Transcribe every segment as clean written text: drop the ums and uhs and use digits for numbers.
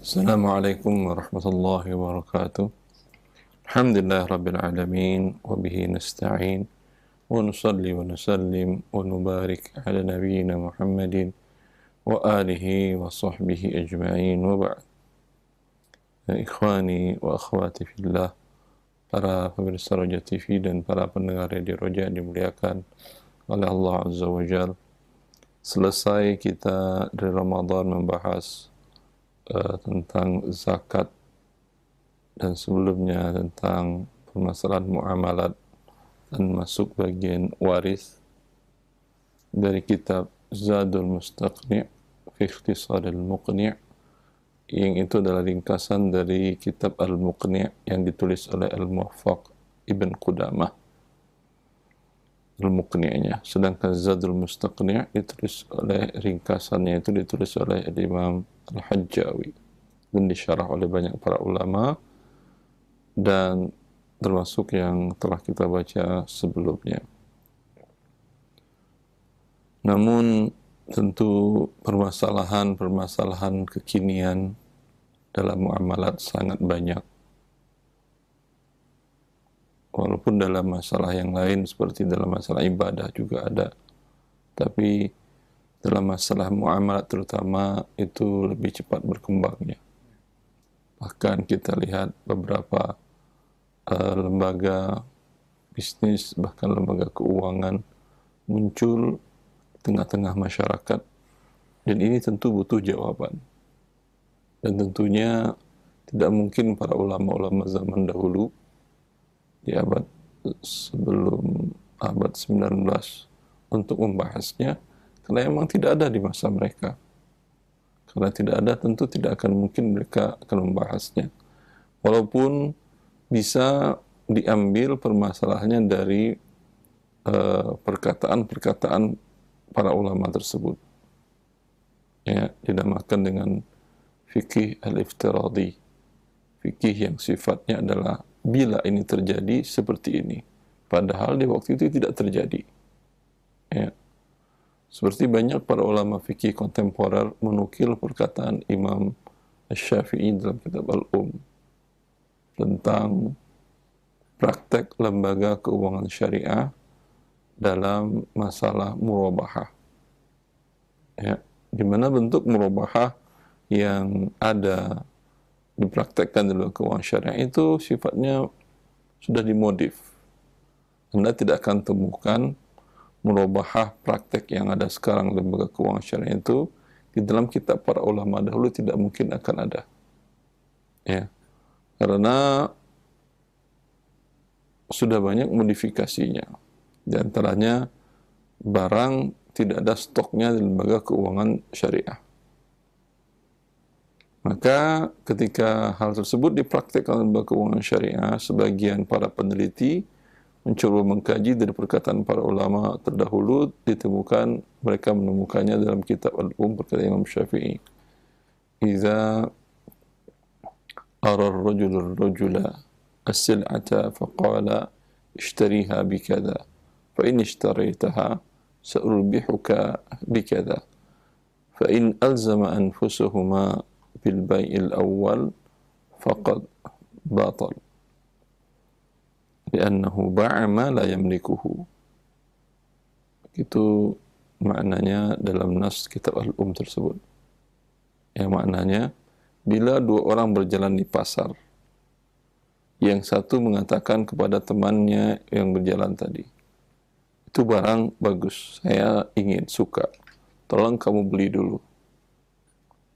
Assalamualaikum warahmatullahi wabarakatuh. Alhamdulillah rabbil alamin wa bihi nasta'in wa nusalli wa nusallim wa nubarik ala nabiyyina Muhammadin wa alihi wa sahbihi ajma'in wa ba'd. Ya ikhwani wa akhwati fillah, para pemirsa Roja TV dan para pendengar Radio Roja dimuliakan oleh Allah Azza wa Jal. Selesai kita dari Ramadan membahas tentang zakat dan sebelumnya tentang permasalahan muamalat dan masuk bagian waris dari kitab Zadul Mustaqni' fi Ikhtisar al-Muqni' yang itu adalah ringkasan dari kitab Al-Muqni' yang ditulis oleh Al-Muwaffaq Ibn Qudamah Al-Muqni'nya, sedangkan Zadul Mustaqni' ditulis oleh ringkasannya itu ditulis oleh Imam Al-Hajjawi dan disyarah oleh banyak para ulama dan termasuk yang telah kita baca sebelumnya. Namun tentu permasalahan kekinian dalam muamalat sangat banyak. Walaupun dalam masalah yang lain seperti dalam masalah ibadah juga ada, tapi dalam masalah muamalat terutama itu lebih cepat berkembangnya. Bahkan kita lihat beberapa lembaga bisnis, bahkan lembaga keuangan muncul di tengah-tengah masyarakat, dan ini tentu butuh jawaban. Dan tentunya tidak mungkin para ulama-ulama zaman dahulu di abad sebelum abad 19 untuk membahasnya, karena memang tidak ada di masa mereka. Karena tidak ada, tentu tidak akan mungkin mereka akan membahasnya. Walaupun bisa diambil permasalahannya dari perkataan-perkataan para ulama tersebut. Ya, dinamakan dengan fikih al-iftiradi. Fikih yang sifatnya adalah bila ini terjadi seperti ini, padahal di waktu itu tidak terjadi. Ya. Seperti banyak para ulama fikih kontemporer menukil perkataan Imam Asy-Syafi'i dalam kitab tentang praktek lembaga keuangan syariah dalam masalah murabahah. Ya, di mana bentuk murabahah yang ada dipraktekkan dalam keuangan syariah itu sifatnya sudah dimodif. Anda tidak akan temukan murabahah praktek yang ada sekarang lembaga keuangan syariah itu di dalam kitab para ulama dahulu, tidak mungkin akan ada. Ya. Karena sudah banyak modifikasinya. Di antaranya barang tidak ada stoknya di lembaga keuangan syariah. Maka ketika hal tersebut dipraktikkan dalam lembaga keuangan syariah, sebagian para peneliti mencoba mengkaji dari perkataan para ulama terdahulu, ditemukan mereka menemukannya dalam kitab berkata Imam Syafi'i, "Idza ara ar-rajulu ar-rajula as-sil'ata faqala ishtariha bikadha fa in ishtaraytaha sa'urbihuka bikadha fa in alzama anfusuhuma bil bai'il awwal faqad batal li'annahu ba'a ma la yamlikuhu." Itu maknanya dalam nas kitab tersebut. Yang maknanya, bila dua orang berjalan di pasar, yang satu mengatakan kepada temannya yang berjalan tadi, "Itu barang bagus, saya ingin, suka, tolong kamu beli dulu.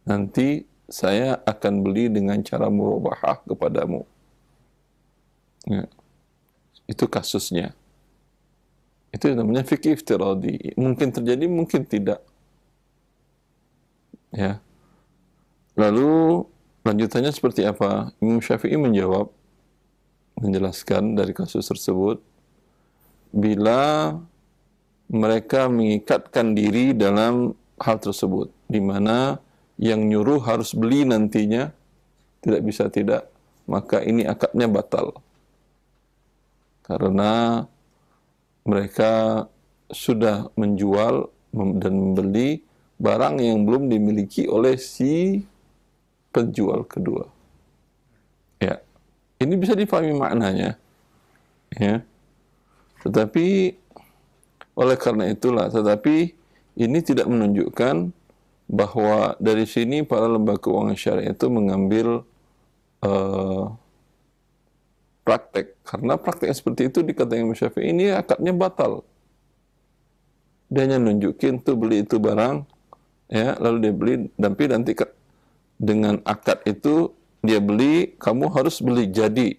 Nanti saya akan beli dengan cara murabahah kepadamu." Ya. Itu kasusnya. Itu namanya fikih iftiradi. Mungkin terjadi, mungkin tidak. Ya. Lalu lanjutannya seperti apa? Imam Syafi'i menjelaskan dari kasus tersebut, bila mereka mengikatkan diri dalam hal tersebut, di mana yang nyuruh harus beli nantinya, tidak bisa tidak, maka ini akadnya batal. Karena mereka sudah menjual dan membeli barang yang belum dimiliki oleh si penjual kedua. Ya, ini bisa dipahami maknanya. Ya, tetapi oleh karena itulah, tetapi ini tidak menunjukkan bahwa dari sini para lembaga keuangan syariah itu mengambil praktek, karena praktek yang seperti itu dikatakan Imam Syafi'i ini akadnya batal. Dia hanya nunjukin tuh beli itu barang, ya, lalu dia beli, tapi nanti dengan akad itu dia beli, kamu harus beli jadi,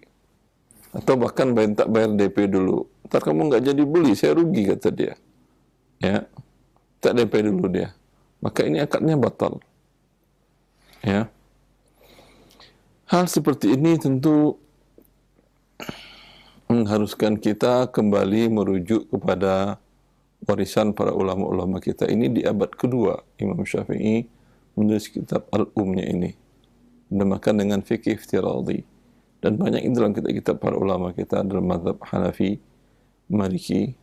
atau bahkan tak bayar DP dulu. Ntar kamu nggak jadi beli, saya rugi, kata dia. Ya, tak DP dulu dia. Maka ini akadnya batal. Ya, hal seperti ini tentu mengharuskan kita kembali merujuk kepada warisan para ulama-ulama kita. Ini di abad kedua Imam Syafi'i menulis kitab Al-Umnya ini, dinamakan dengan fikih iftiradhi, dan banyak ini dalam kitab-kitab para ulama kita dalam mazhab Hanafi, Maliki.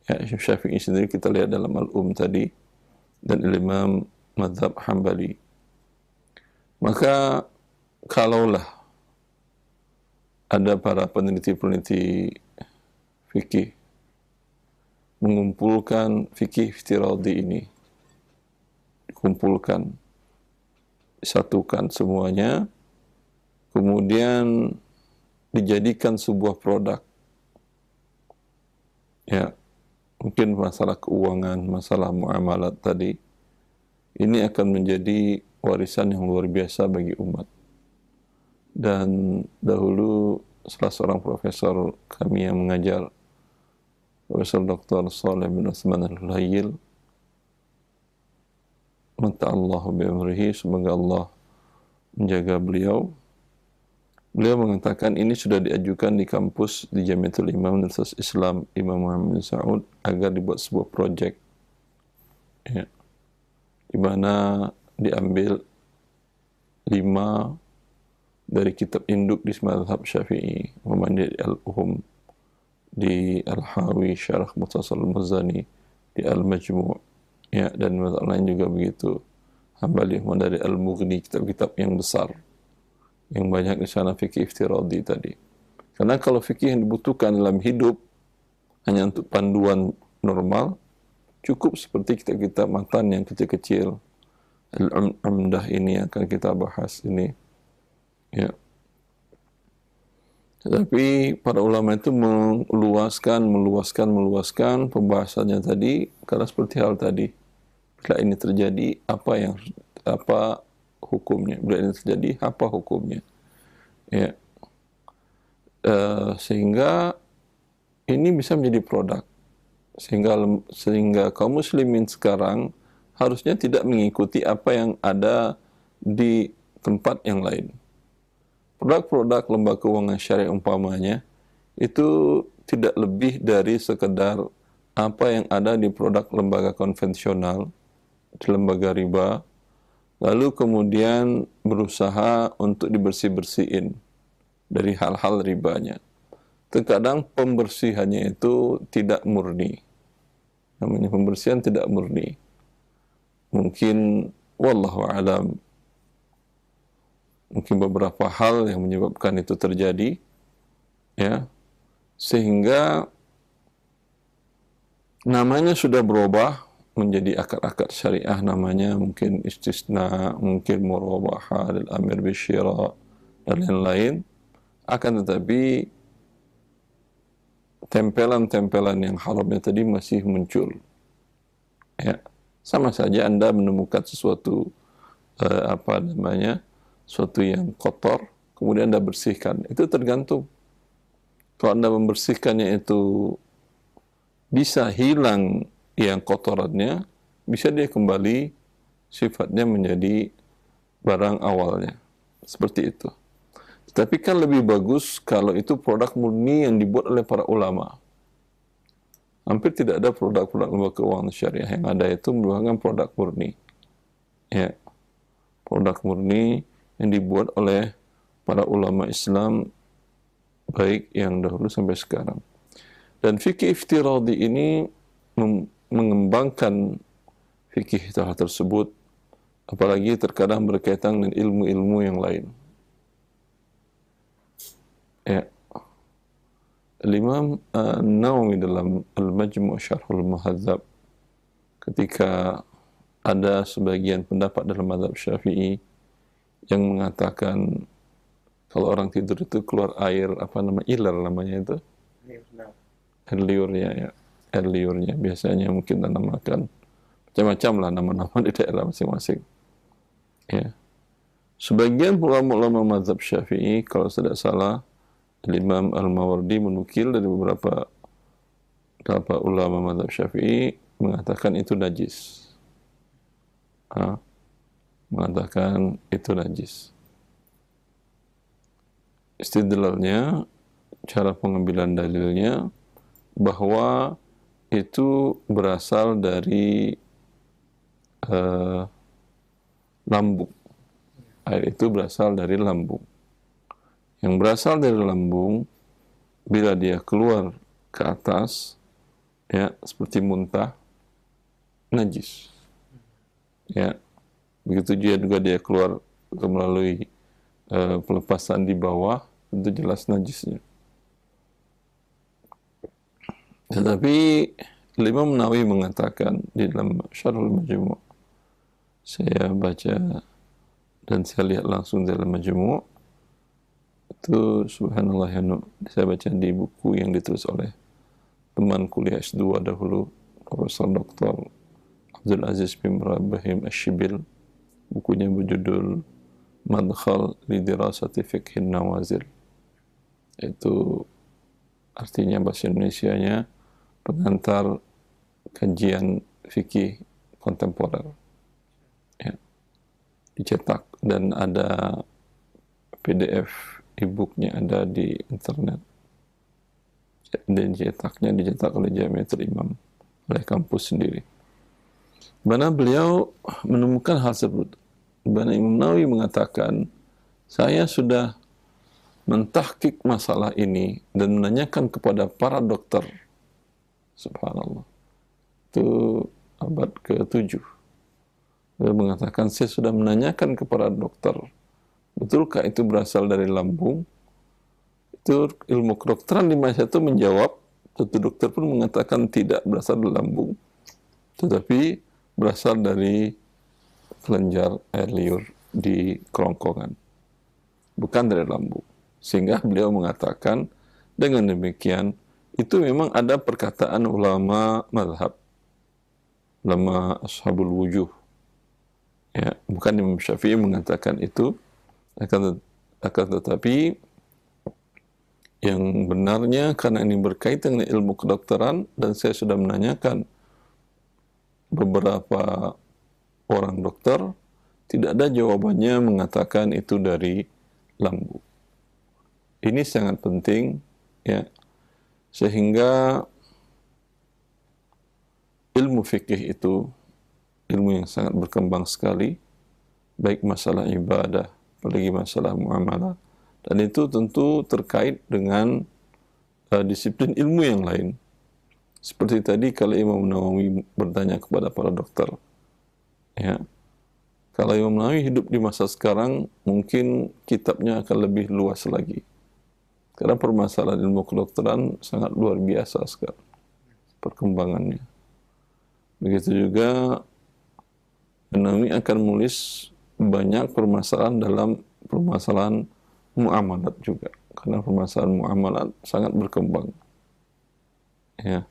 Ya, Syafi'i sendiri kita lihat dalam Al-Um tadi, dan Imam mazhab Hambali. Maka kalaulah ada para peneliti-peneliti fikih mengumpulkan fikih iftiradhi ini, dikumpulkan, disatukan semuanya, kemudian dijadikan sebuah produk. Ya, mungkin masalah keuangan, masalah muamalat tadi, ini akan menjadi warisan yang luar biasa bagi umat. Dan dahulu salah seorang profesor kami yang mengajar, Profesor Dr. Saleh bin Utsman Al-Hulayil, mata'allahu bi'amrihi, semoga Allah menjaga beliau. Beliau mengatakan ini sudah diajukan di kampus di Jamiatul Imam Universitas Islam Imam Muhammad bin Saud agar dibuat sebuah project, ya, di mana diambil 5 dari kitab induk di mazhab Syafi'i, di Al-Um, di Al-Hawi, Syarah Mukhtasar Al-Muzani, di Al-Majmu', ya, dan mazhab lain juga begitu. Hambali dari Al-Mughni, kitab-kitab yang besar, yang banyak di sana fikih iftiradhi tadi. Karena kalau fikih yang dibutuhkan dalam hidup hanya untuk panduan normal, cukup seperti kitab-kitab matan yang kecil-kecil. Al-Umdah ini akan kita bahas ini. Ya. Tetapi para ulama itu meluaskan pembahasannya tadi, karena seperti hal tadi, bila ini terjadi apa hukumnya, bila ini terjadi apa hukumnya, ya, sehingga ini bisa menjadi produk, sehingga kaum muslimin sekarang harusnya tidak mengikuti apa yang ada di tempat yang lain. Produk-produk lembaga keuangan syariah umpamanya itu tidak lebih dari sekedar apa yang ada di produk lembaga konvensional, di lembaga riba, lalu kemudian berusaha untuk dibersih-bersihin dari hal-hal ribanya. Terkadang pembersihannya itu tidak murni. Namanya pembersihan tidak murni. Mungkin wallahu alam, mungkin beberapa hal yang menyebabkan itu terjadi, ya, sehingga namanya sudah berubah menjadi akad-akad syariah, namanya mungkin istisna, mungkin murabaha, al-amir bisyira, dan lain-lain. Akan tetapi tempelan-tempelan yang haramnya tadi masih muncul. Ya, sama saja Anda menemukan sesuatu suatu yang kotor, kemudian Anda bersihkan. Itu tergantung. Kalau Anda membersihkannya itu bisa hilang yang kotorannya, bisa dia kembali sifatnya menjadi barang awalnya. Seperti itu. Tapi kan lebih bagus kalau itu produk murni yang dibuat oleh para ulama. Hampir tidak ada produk-produk lembaga keuangan syariah, yang ada itu merupakan produk murni. Ya. Produk murni yang dibuat oleh para ulama Islam, baik yang dahulu sampai sekarang. Dan fikih iftiradhi ini mengembangkan fikih tersebut apalagi terkadang berkaitan dengan ilmu-ilmu yang lain. Ya, Imam Nawawi dalam Al-Majmu' Syarhul Muhadzab, ketika ada sebagian pendapat dalam mazhab Syafi'i yang mengatakan kalau orang tidur itu keluar air, apa nama, ilar namanya itu, air liurnya, ya, air liurnya biasanya mungkin dinamakan macam-macam lah nama-nama di daerah masing-masing. Ya, sebagian ulama-ulama mazhab Syafi'i, kalau tidak salah Imam Al-Mawardi menukil dari beberapa ulama mazhab Syafi'i mengatakan itu najis. Mengatakan itu najis. Istidlalnya, cara pengambilan dalilnya, bahwa itu berasal dari lambung. Air itu berasal dari lambung. Yang berasal dari lambung, bila dia keluar ke atas, ya, seperti muntah, najis. Ya, begitu juga dia keluar melalui pelepasan di bawah, itu jelas najisnya. Tetapi Imam Nawawi mengatakan di dalam Syarhul Majmu', saya baca dan saya lihat langsung dalam Majmu', itu subhanallah, saya baca di buku yang ditulis oleh teman kuliah S2 dahulu, Profesor Dr. Abdul Aziz bin Ibrahim Asy-Syibil. Bukunya berjudul Madkhal li Dirasati Fiqhin Nawazil. Itu artinya bahasa Indonesianya pengantar kajian fikih kontemporer. Ya, dicetak dan ada PDF e-booknya ada di internet. Dan dicetak oleh Jamiatul Imam, oleh kampus sendiri. Mana beliau menemukan hal tersebut. Mana Imam Nawawi mengatakan, saya sudah mentahqiq masalah ini dan menanyakan kepada para dokter. Subhanallah. Itu abad ke-7. Beliau mengatakan, saya sudah menanyakan kepada dokter, betulkah itu berasal dari lambung? Itu ilmu kedokteran di masa itu menjawab, satu dokter pun mengatakan tidak berasal dari lambung, tetapi berasal dari kelenjar air liur di kerongkongan, bukan dari lambung. Sehingga beliau mengatakan dengan demikian, itu memang ada perkataan ulama mazhab, ulama ashabul wujuh, ya, bukan Imam Syafi'i mengatakan itu, akan tetapi yang benarnya, karena ini berkaitan dengan ilmu kedokteran dan saya sudah menanyakan beberapa orang dokter, tidak ada jawabannya mengatakan itu dari lambung. Ini sangat penting, ya, sehingga ilmu fikih itu ilmu yang sangat berkembang sekali, baik masalah ibadah, apalagi masalah muamalah, dan itu tentu terkait dengan disiplin ilmu yang lain. Seperti tadi kalau Imam Nawawi bertanya kepada para dokter, ya, kalau Imam Nawawi hidup di masa sekarang, mungkin kitabnya akan lebih luas lagi. Karena permasalahan ilmu kedokteran sangat luar biasa sekarang perkembangannya. Begitu juga Nawawi akan menulis banyak permasalahan dalam permasalahan muamalat juga, karena permasalahan muamalat sangat berkembang. Ya.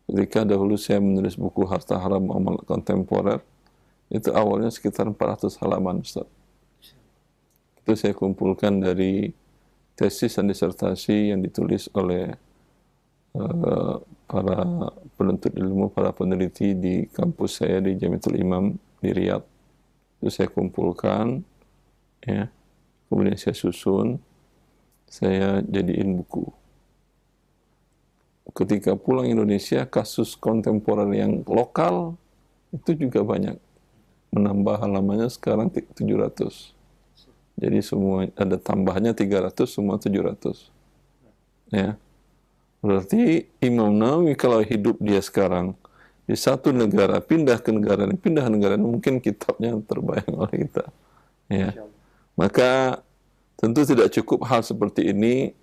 Ketika dahulu saya menulis buku Harta Haram Muamalat Kontemporer, itu awalnya sekitar 400 halaman, Ustaz. Itu saya kumpulkan dari tesis dan disertasi yang ditulis oleh para penuntut ilmu, para peneliti di kampus saya di Jamiatul Imam di Riyadh. Itu saya kumpulkan, ya, kemudian saya susun, saya jadiin buku. Ketika pulang Indonesia, kasus kontemporer yang lokal itu juga banyak. Menambah halamannya sekarang 700. Jadi semua ada tambahnya 300, semua 700. Ya. Berarti Imam Nawawi kalau hidup dia sekarang, di satu negara pindah ke negara lain, pindah ke negara lain, mungkin kitabnya terbayang oleh kita. Ya. Maka tentu tidak cukup hal seperti ini.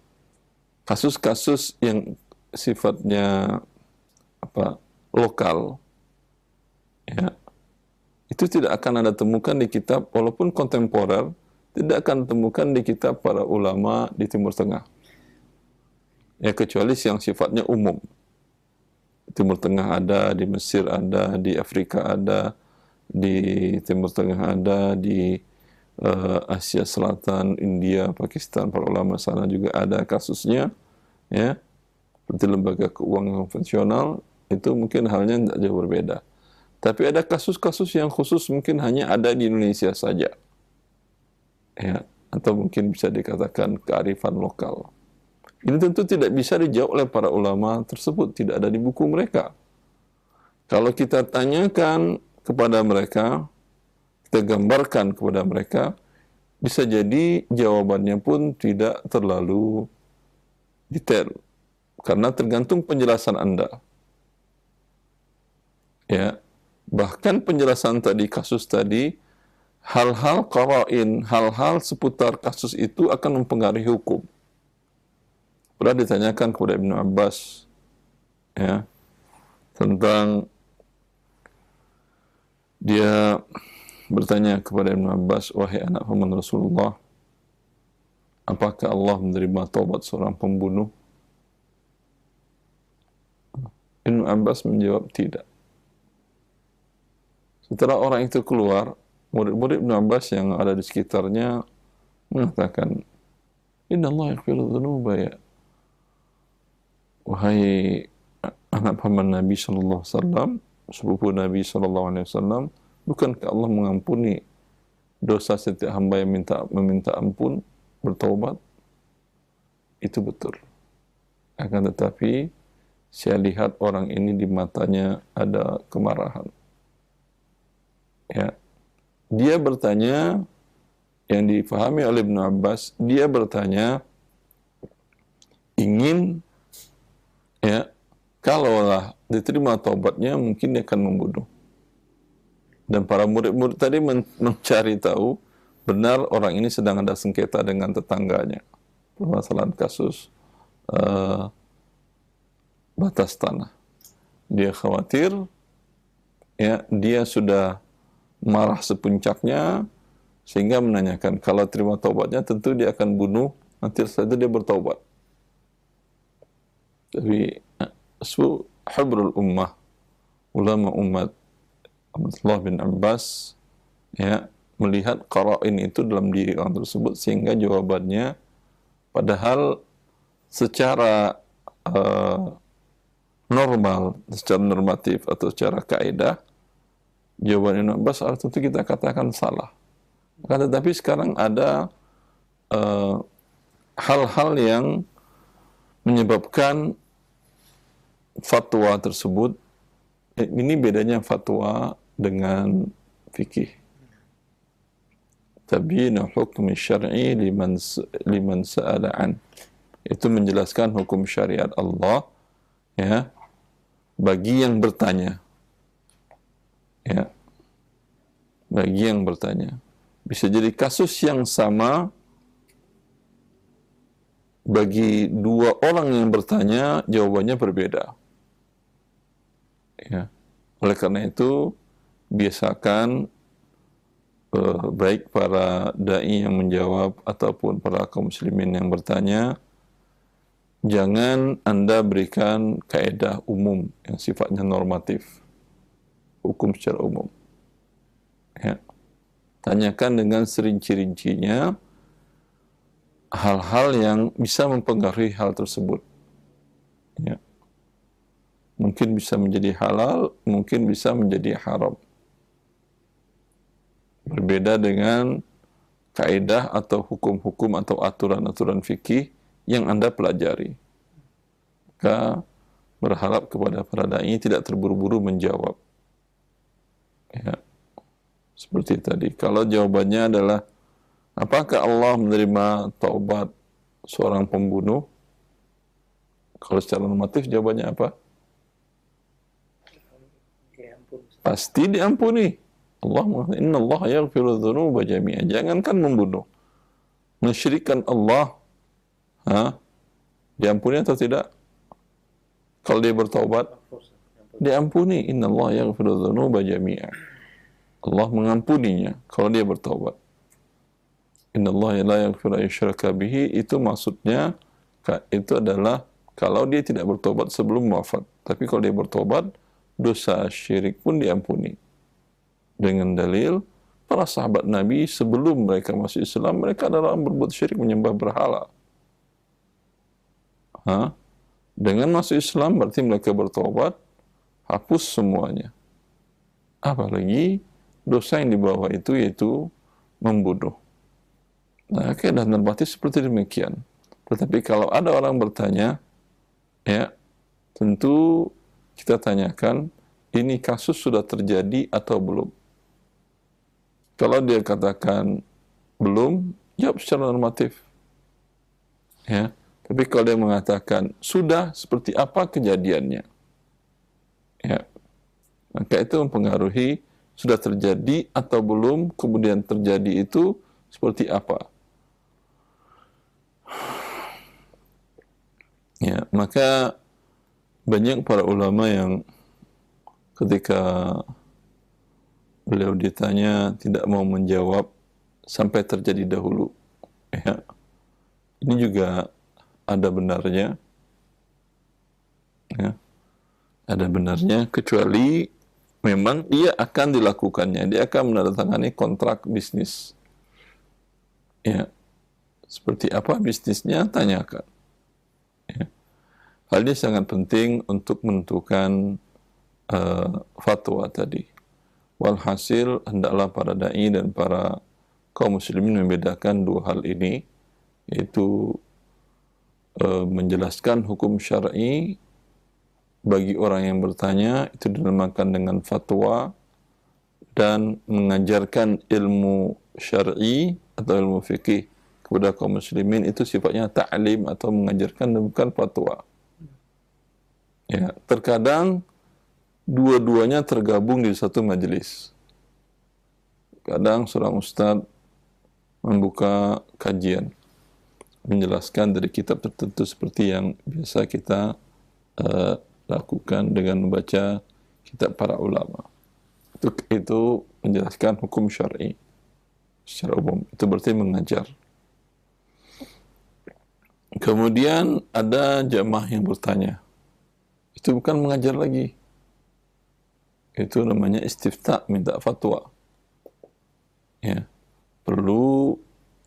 Kasus-kasus yang sifatnya lokal, ya, itu tidak akan Anda temukan di kitab, walaupun kontemporer, tidak akan temukan di kitab para ulama di Timur Tengah. Ya, kecuali yang sifatnya umum. Timur Tengah ada, di Mesir ada, di Afrika ada, di Timur Tengah ada, di Asia Selatan, India, Pakistan, para ulama sana juga ada kasusnya, ya, seperti lembaga keuangan konvensional, itu mungkin halnya tidak jauh berbeda. Tapi ada kasus-kasus yang khusus mungkin hanya ada di Indonesia saja, ya, atau mungkin bisa dikatakan kearifan lokal. Ini tentu tidak bisa dijawab oleh para ulama tersebut, tidak ada di buku mereka. Kalau kita tanyakan kepada mereka, kita gambarkan kepada mereka, bisa jadi jawabannya pun tidak terlalu detail, karena tergantung penjelasan Anda. Ya, bahkan penjelasan tadi, kasus tadi, hal-hal qara'in, hal-hal seputar kasus itu akan mempengaruhi hukum. Pernah ditanyakan kepada Ibnu Abbas, ya, tentang dia bertanya kepada Ibnu Abbas, wahai anak paman Rasulullah, apakah Allah menerima taubat seorang pembunuh? Ibnu Abbas menjawab tidak. Setelah orang itu keluar, murid-murid Ibnu Abbas yang ada di sekitarnya mengatakan, Inna Allah yaghfiru dzunuba, ya, wahai anak paman Nabi sallallahu alaihi wasallam, sepupu Nabi sallallahu alaihi wasallam, bukankah Allah mengampuni dosa setiap hamba yang meminta ampun, bertaubat? Itu betul. Akan tetapi saya lihat orang ini di matanya ada kemarahan. Ya. Dia bertanya, yang difahami oleh Ibnu Abbas, dia bertanya ingin, ya, kalaulah diterima taubatnya mungkin dia akan membunuh. Dan para murid-murid tadi mencari tahu benar orang ini sedang ada sengketa dengan tetangganya, permasalahan kasus batas tanah. Dia khawatir, ya, dia sudah marah sepuncaknya sehingga menanyakan, kalau terima taubatnya tentu dia akan bunuh, nanti setelah itu dia bertaubat. Tapi habrul ummah, ulama umat Abdullah bin Abbas, ya, melihat qara'in itu dalam diri orang tersebut sehingga jawabannya, padahal secara normal, secara normatif atau secara kaidah, jawaban Ibnu Abbas tentu kita katakan salah. Akan tetapi sekarang ada hal-hal yang menyebabkan fatwa tersebut. Ini bedanya fatwa dengan fikih. Tabyinu hukmi syar'i liman sa'ala an. Itu menjelaskan hukum syariat Allah, ya, bagi yang bertanya. Ya. Bagi yang bertanya. Bisa jadi kasus yang sama bagi dua orang yang bertanya, jawabannya berbeda. Ya. Oleh karena itu, biasakan baik para dai yang menjawab ataupun para kaum muslimin yang bertanya, jangan Anda berikan kaidah umum yang sifatnya normatif, hukum secara umum. Ya. Tanyakan dengan serinci-rincinya hal-hal yang bisa mempengaruhi hal tersebut. Ya. Mungkin bisa menjadi halal, mungkin bisa menjadi haram. Berbeda dengan kaidah atau hukum-hukum atau aturan-aturan fikih yang Anda pelajari. Maka berharap kepada para dai tidak terburu-buru menjawab. Ya. Seperti tadi, kalau jawabannya adalah apakah Allah menerima taubat seorang pembunuh? Kalau secara normatif jawabannya apa? pasti diampuni. Allah mengatakan, Inna Allah yaghfiru dzunuba jami'a. Jangankan membunuh, mensyirikkan Allah, diampuni atau tidak? Kalau dia bertaubat, diampuni. Inna Allah yaghfiru dzunuba jami'a. Allah mengampuninya kalau dia bertaubat. Inna Allah la yaghfiru ayyushraka bihi, itu maksudnya itu adalah kalau dia tidak bertobat sebelum wafat. Tapi kalau dia bertobat, dosa syirik pun diampuni. Dengan dalil, para sahabat Nabi sebelum mereka masuk Islam, mereka adalah berbuat syirik, menyembah berhala. Dengan masuk Islam berarti mereka bertobat, hapus semuanya. Apalagi dosa yang dibawa itu yaitu membunuh. Nah, kaidah dan batin seperti demikian. Tetapi kalau ada orang bertanya, ya, tentu kita tanyakan, ini kasus sudah terjadi atau belum? Kalau dia katakan belum, jawab secara normatif. Ya. Tapi kalau dia mengatakan sudah, seperti apa kejadiannya? Ya. Maka itu mempengaruhi sudah terjadi atau belum, kemudian terjadi itu seperti apa? Ya, maka banyak para ulama yang ketika beliau ditanya tidak mau menjawab sampai terjadi dahulu. Ya. Ini juga ada benarnya. Ya. Ada benarnya, kecuali memang dia akan dilakukannya. Dia akan menandatangani kontrak bisnis. Ya. Seperti apa bisnisnya? Tanyakan. Ya. Hal ini sangat penting untuk menentukan fatwa tadi. Walhasil, hendaklah para da'i dan para kaum muslimin membedakan dua hal ini, yaitu menjelaskan hukum syar'i bagi orang yang bertanya, itu dinamakan dengan fatwa, dan mengajarkan ilmu syar'i atau ilmu fikih kepada kaum muslimin itu sifatnya ta'lim atau mengajarkan, dan bukan fatwa. Ya, terkadang dua-duanya tergabung di satu majelis. Kadang seorang ustaz membuka kajian, menjelaskan dari kitab tertentu seperti yang biasa kita lakukan dengan membaca kitab para ulama. Itu menjelaskan hukum syar'i secara umum. Itu berarti mengajar. Kemudian ada jamaah yang bertanya. Itu bukan mengajar lagi. Itu namanya istifta, minta fatwa. Ya, perlu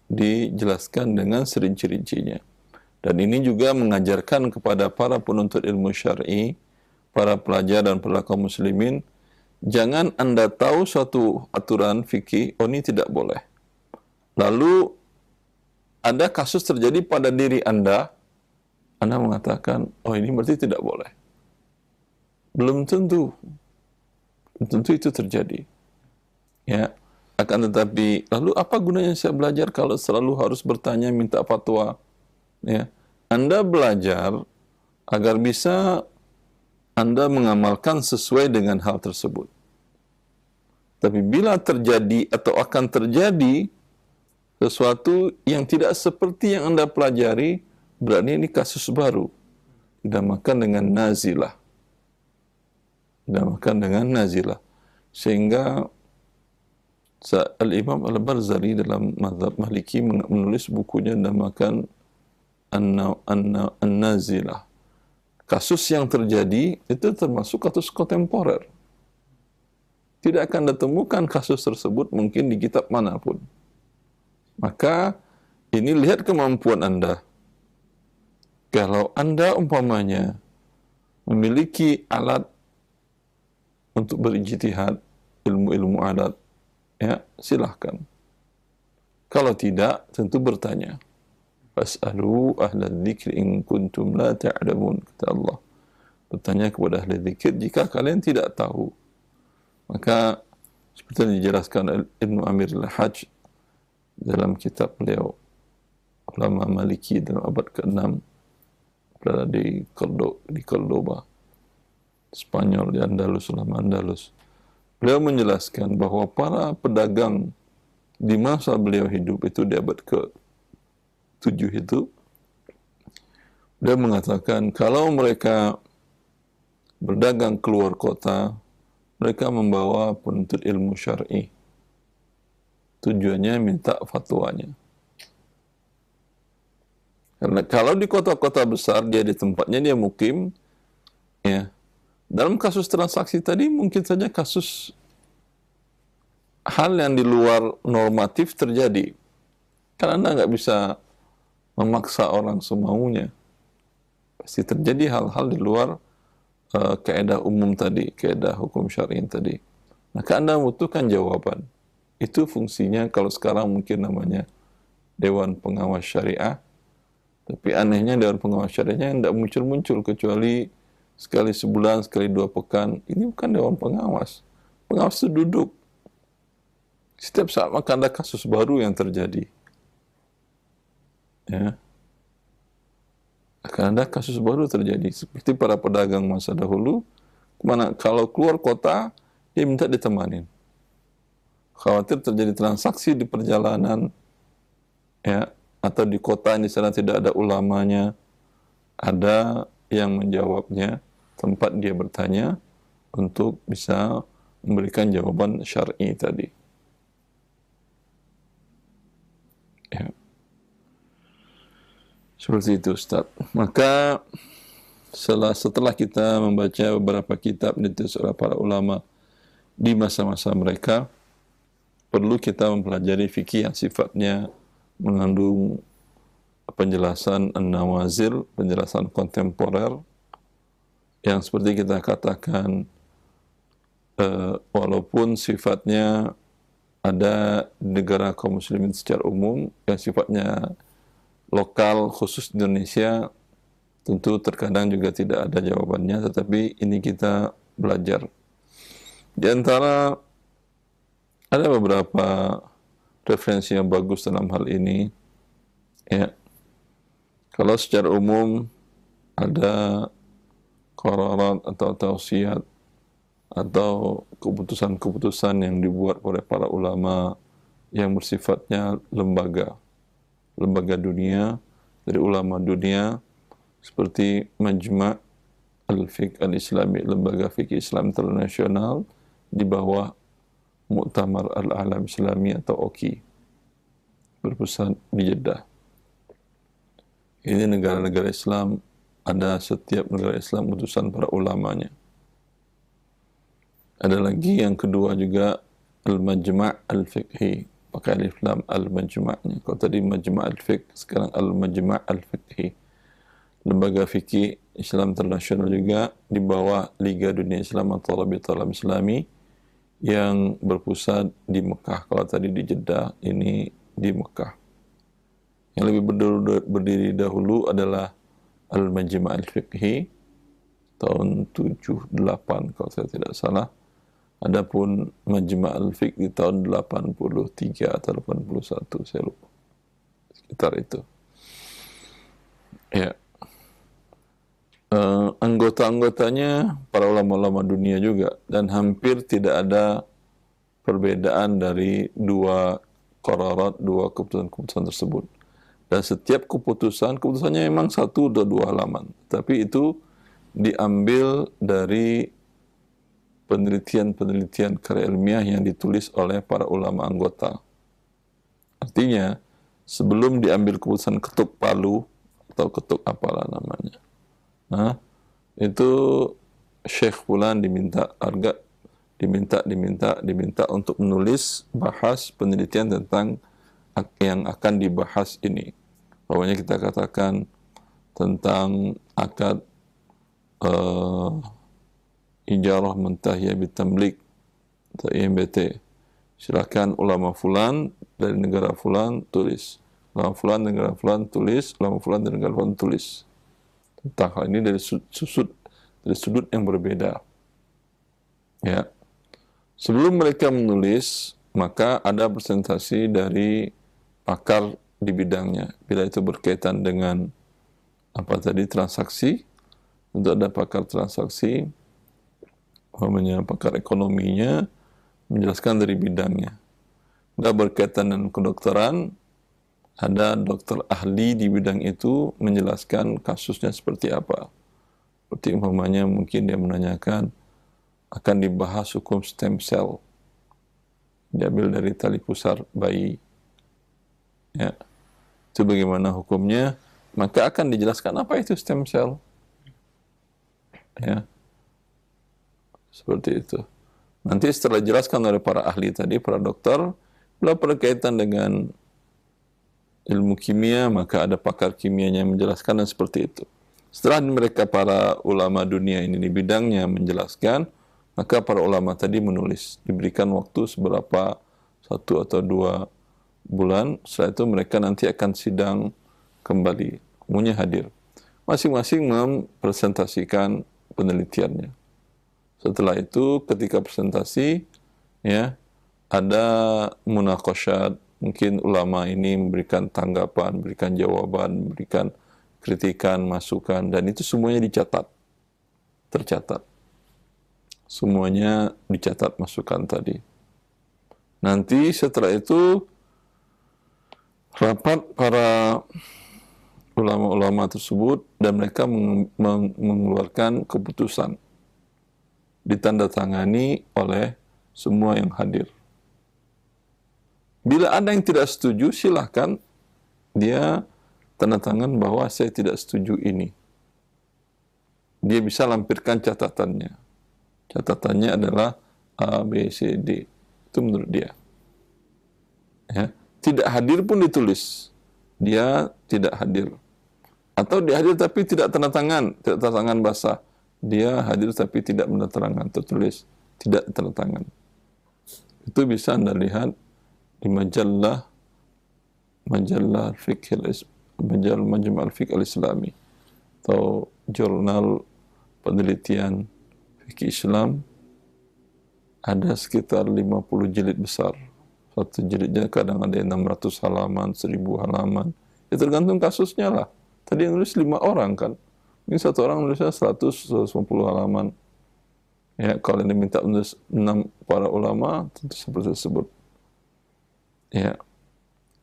dijelaskan dengan serinci-rincinya. Dan ini juga mengajarkan kepada para penuntut ilmu syar'i, para pelajar dan para kaum muslimin, jangan Anda tahu suatu aturan fikih, oh ini tidak boleh. Lalu ada kasus terjadi pada diri Anda mengatakan, oh ini berarti tidak boleh. Belum tentu itu terjadi. Ya, akan tetapi lalu apa gunanya saya belajar kalau selalu harus bertanya minta fatwa? Ya, Anda belajar agar bisa Anda mengamalkan sesuai dengan hal tersebut. Tapi bila terjadi atau akan terjadi sesuatu yang tidak seperti yang Anda pelajari, berarti ini kasus baru. Dinamakan dengan nazilah. Sehingga Al-Imam Al-Barzali dalam mazhab Maliki menulis bukunya dinamakan An-Nazilah. Kasus yang terjadi itu termasuk kasus kontemporer. Tidak akan ditemukan kasus tersebut mungkin di kitab manapun. Maka ini lihat kemampuan Anda. Kalau Anda umpamanya memiliki alat untuk berijtihad, ilmu-ilmu adat, ya, silahkan. Kalau tidak, tentu bertanya. Fas'alu ahla dzikri in kuntum la ta'lamun, kata Allah. Bertanya kepada ahli dzikir jika kalian tidak tahu. Maka seperti yang dijelaskan Ibnu Amir al-Hajj dalam kitab beliau, ulama Maliki dalam abad ke-6, berada di Cordoba, Spanyol, di Andalus, ulama Andalus. beliau menjelaskan bahwa para pedagang di masa beliau hidup itu di abad ke-7 itu, dia mengatakan kalau mereka berdagang keluar kota, mereka membawa penuntut ilmu syar'i. Tujuannya minta fatwanya. Karena kalau di kota-kota besar, dia di tempatnya dia mukim, ya. Dalam kasus transaksi tadi mungkin saja kasus hal yang di luar normatif terjadi. Karena Anda nggak bisa memaksa orang semaunya. Pasti terjadi hal-hal di luar kaedah umum tadi, kaedah hukum syar'i tadi. Maka Anda membutuhkan jawaban. Itu fungsinya kalau sekarang mungkin namanya Dewan Pengawas Syariah. Tapi anehnya Dewan Pengawas Syariahnya tidak muncul-muncul kecuali sekali sebulan, sekali 2 pekan. Ini bukan Dewan Pengawas. Pengawas itu duduk. Setiap saat maka ada kasus baru yang terjadi. Ya. Akan ada kasus baru terjadi. Seperti para pedagang masa dahulu, kemana kalau keluar kota, dia minta ditemanin. Khawatir terjadi transaksi di perjalanan, ya, atau di kota yang di sana tidak ada ulamanya, ada yang menjawabnya, tempat dia bertanya untuk bisa memberikan jawaban syar'i tadi. Ya. Seperti itu, Ustaz. Maka setelah kita membaca beberapa kitab ditulis oleh para ulama di masa-masa mereka, perlu kita mempelajari fikih yang sifatnya mengandung penjelasan an-nawazil, penjelasan kontemporer, yang seperti kita katakan, walaupun sifatnya ada negara kaum muslimin secara umum, yang sifatnya lokal khusus di Indonesia, tentu terkadang juga tidak ada jawabannya, tetapi ini kita belajar. Di antara ada beberapa referensi yang bagus dalam hal ini, ya. Kalau secara umum ada qararat atau tausiat atau keputusan-keputusan yang dibuat oleh para ulama yang bersifatnya lembaga dunia, dari ulama dunia, seperti Majma' al-Fiqh al-Islami, lembaga fikih Islam internasional di bawah Muktamar al-Alam Islami atau OKI, berpusat di Jeddah. Ini negara-negara Islam, ada setiap negara Islam utusan para ulamanya. Ada lagi yang kedua juga Al-Majma' al-Fiqhi, pakai alif lam al-Majma'nya. Kalau tadi Majma' al-Fiqh, sekarang Al-Majma' al-Fiqhi. Lembaga fikih Islam internasional juga di bawah Liga Dunia Islam atau Rabitul Alam Islami yang berpusat di Mekah. Kalau tadi di Jeddah, ini di Mekah. Yang lebih berdiri dahulu adalah Al-Majma' al-Fiqhi tahun 78 kalau saya tidak salah. Adapun Majma' al-Fiqh di tahun 83 atau 81, saya lupa. Sekitar itu. Ya. Anggota-anggotanya para ulama-ulama dunia juga, dan hampir tidak ada perbedaan dari dua qararat, dua keputusan-keputusan tersebut. Dan setiap keputusannya memang 1 atau 2 halaman, tapi itu diambil dari penelitian karya ilmiah yang ditulis oleh para ulama anggota. Artinya, sebelum diambil keputusan ketuk palu atau ketuk apalah namanya, itu Syekh Fulan diminta untuk menulis bahas penelitian tentang yang akan dibahas ini. Pokoknya kita katakan tentang akad ijarah mentahiyah bitamlik atau IMBT. Silakan ulama fulan dari negara fulan tulis, ulama fulan dari negara fulan tulis, ulama fulan dari negara fulan tulis tentang hal ini dari sudut yang berbeda. Ya. Sebelum mereka menulis, maka ada presentasi dari pakar di bidangnya. Bila itu berkaitan dengan transaksi, tentu ada pakar transaksi, pakar ekonominya, menjelaskan dari bidangnya. Nggak berkaitan dengan kedokteran, ada dokter ahli di bidang itu menjelaskan kasusnya seperti apa. Seperti umpamanya mungkin dia menanyakan akan dibahas hukum stem cell, diambil dari tali pusar bayi. Ya, itu bagaimana hukumnya? Maka akan dijelaskan apa itu stem cell. Ya, seperti itu. Nanti setelah dijelaskan oleh para ahli tadi, para dokter, bila berkaitan dengan ilmu kimia, maka ada pakar kimianya yang menjelaskan dan seperti itu. Setelah mereka para ulama dunia ini di bidangnya menjelaskan, maka para ulama tadi menulis, diberikan waktu seberapa, 1 atau 2 bulan. Setelah itu mereka nanti akan sidang kembali, umumnya hadir. Masing-masing mempresentasikan penelitiannya. Setelah itu ketika presentasi, ya, ada munaqasyat, mungkin ulama ini memberikan tanggapan, memberikan jawaban, memberikan kritikan, masukan, dan itu semuanya dicatat, tercatat. Semuanya dicatat masukan tadi. Nanti setelah itu rapat para ulama-ulama tersebut dan mereka mengeluarkan keputusan, ditandatangani oleh semua yang hadir. Bila ada yang tidak setuju, silahkan dia tanda tangan bahwa saya tidak setuju ini. Dia bisa lampirkan catatannya. Catatannya adalah A, B, C, D. Itu menurut dia. Ya. Tidak hadir pun ditulis. Dia tidak hadir. Atau dia hadir tapi tidak tanda tangan. Tidak tanda tangan basah. Dia hadir tapi tidak tanda tangan. Tertulis. Tidak tanda tangan. Itu bisa Anda lihat di majalah Majma' al-Fiqh al-Islami atau jurnal penelitian fikih Islam. Ada sekitar 50 jilid besar. Satu jilidnya kadang ada 600 halaman, 1000 halaman. Ya tergantung kasusnya lah. Tadi yang nulis 5 orang kan. Ini satu orang nulisnya 100-150 halaman. Ya, kalau yang diminta menulis 6 para ulama, tentu seperti tersebut. Ya,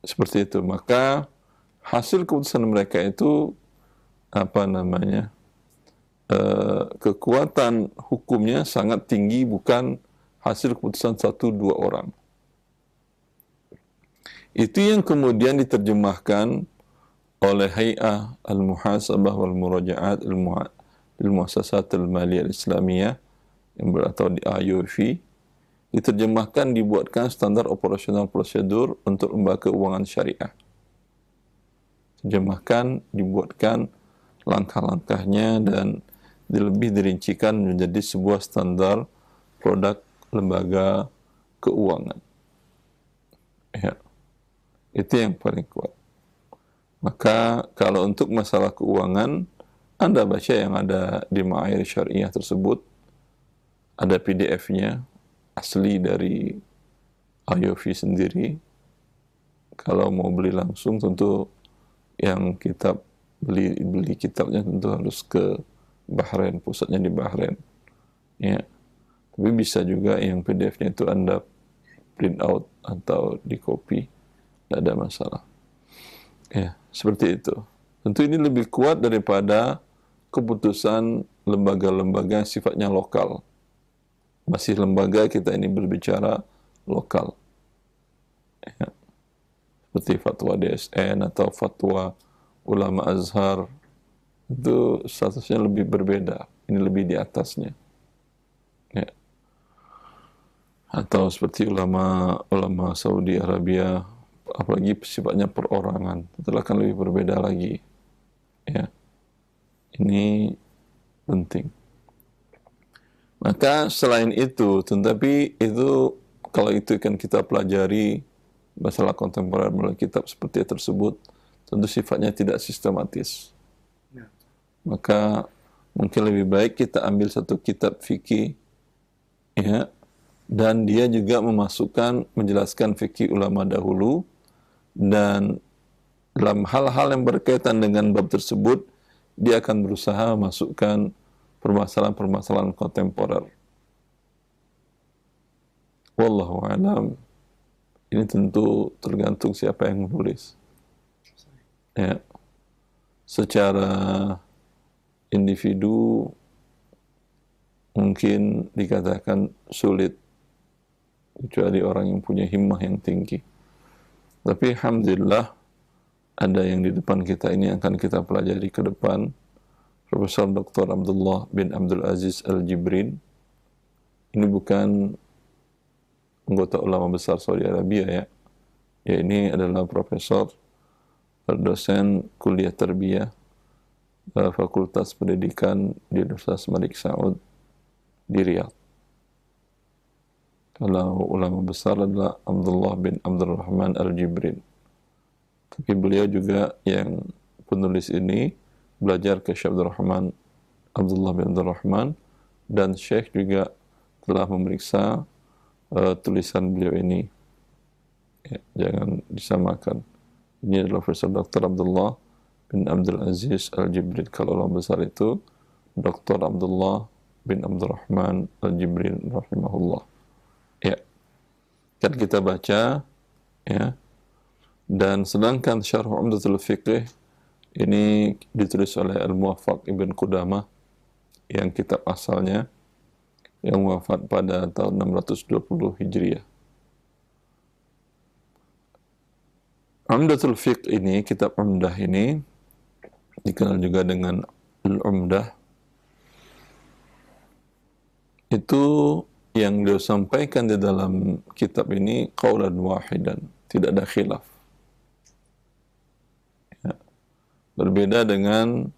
seperti itu. Maka hasil keputusan mereka itu kekuatan hukumnya sangat tinggi, bukan hasil keputusan 1-2 orang. Itu yang kemudian diterjemahkan oleh Hay'ah al-Muhasabah wal Muraja'at al-Muassasat al-Maliyah al-Islamiyah yang atau di IUFI, diterjemahkan, dibuatkan standar operasional prosedur untuk lembaga keuangan syariah. Terjemahkan, dibuatkan langkah-langkahnya dan lebih dirincikan menjadi sebuah standar produk lembaga keuangan. Ya. Itu yang paling kuat. Maka kalau untuk masalah keuangan, Anda baca yang ada di Ma'air Syariah tersebut, ada PDF-nya, asli dari IUFI sendiri. Kalau mau beli langsung, tentu yang kitab, beli kitabnya tentu harus ke Bahrain, pusatnya di Bahrain. Ya. Tapi bisa juga yang PDF-nya itu Anda print out atau di copy, tidak ada masalah. Ya, seperti itu. Tentu ini lebih kuat daripada keputusan lembaga-lembaga yang sifatnya lokal. Masih lembaga, kita ini berbicara lokal. Ya. Seperti fatwa DSN atau fatwa ulama Azhar, itu statusnya lebih berbeda. Ini lebih di atasnya. Ya. Atau seperti ulama Saudi Arabia, apalagi sifatnya perorangan, itu akan lebih berbeda lagi. Ya. Ini penting. Maka selain itu, tetapi itu kalau itu kan kita pelajari masalah kontemporer melalui kitab seperti tersebut, tentu sifatnya tidak sistematis. Ya. Maka mungkin lebih baik kita ambil satu kitab fikih, ya, dan dia juga menjelaskan fikih ulama dahulu, dan dalam hal-hal yang berkaitan dengan bab tersebut, dia akan berusaha masukkan permasalahan-permasalahan kontemporer. wallahu alam. Ini tentu tergantung siapa yang menulis. Ya. Secara individu mungkin dikatakan sulit, kecuali orang yang punya himmah yang tinggi. Tapi alhamdulillah ada yang di depan kita ini akan kita pelajari ke depan. Profesor Dr. Abdullah bin Abdul Aziz Al-Jibrin. Ini bukan anggota ulama besar Saudi Arabia ya. Ya, ini adalah profesor, dosen kuliah tarbiyah, Fakultas Pendidikan di Universitas Malik Saud di Riyadh. Kalau ulama besar adalah Abdullah bin Abdul Rahman Al-Jibrin. Tapi beliau juga yang penulis ini belajar ke Syekh Abdul Rahman, Abdullah bin Abdul Rahman, dan Syekh juga telah memeriksa tulisan beliau ini. Ya, jangan disamakan. Ini adalah Profesor Dr. Abdullah bin Abdul Aziz Al-Jibrin. Kalau ulama besar itu Dr. Abdullah bin Abdul Rahman Al-Jibrin rahimahullah. Ya. Kan kita baca ya. Dan sedangkan Syarh Umdatul Fiqh ini ditulis oleh Al-Muwaffaq Ibn Qudamah yang kitab asalnya, yang wafat pada tahun 620 Hijriah. Umdatul Fiqh ini, kitab Umdah ini dikenal juga dengan Al-Umdah. Itu yang dia sampaikan di dalam kitab ini qaulan wahidan, tidak ada khilaf. Ya. Berbeda dengan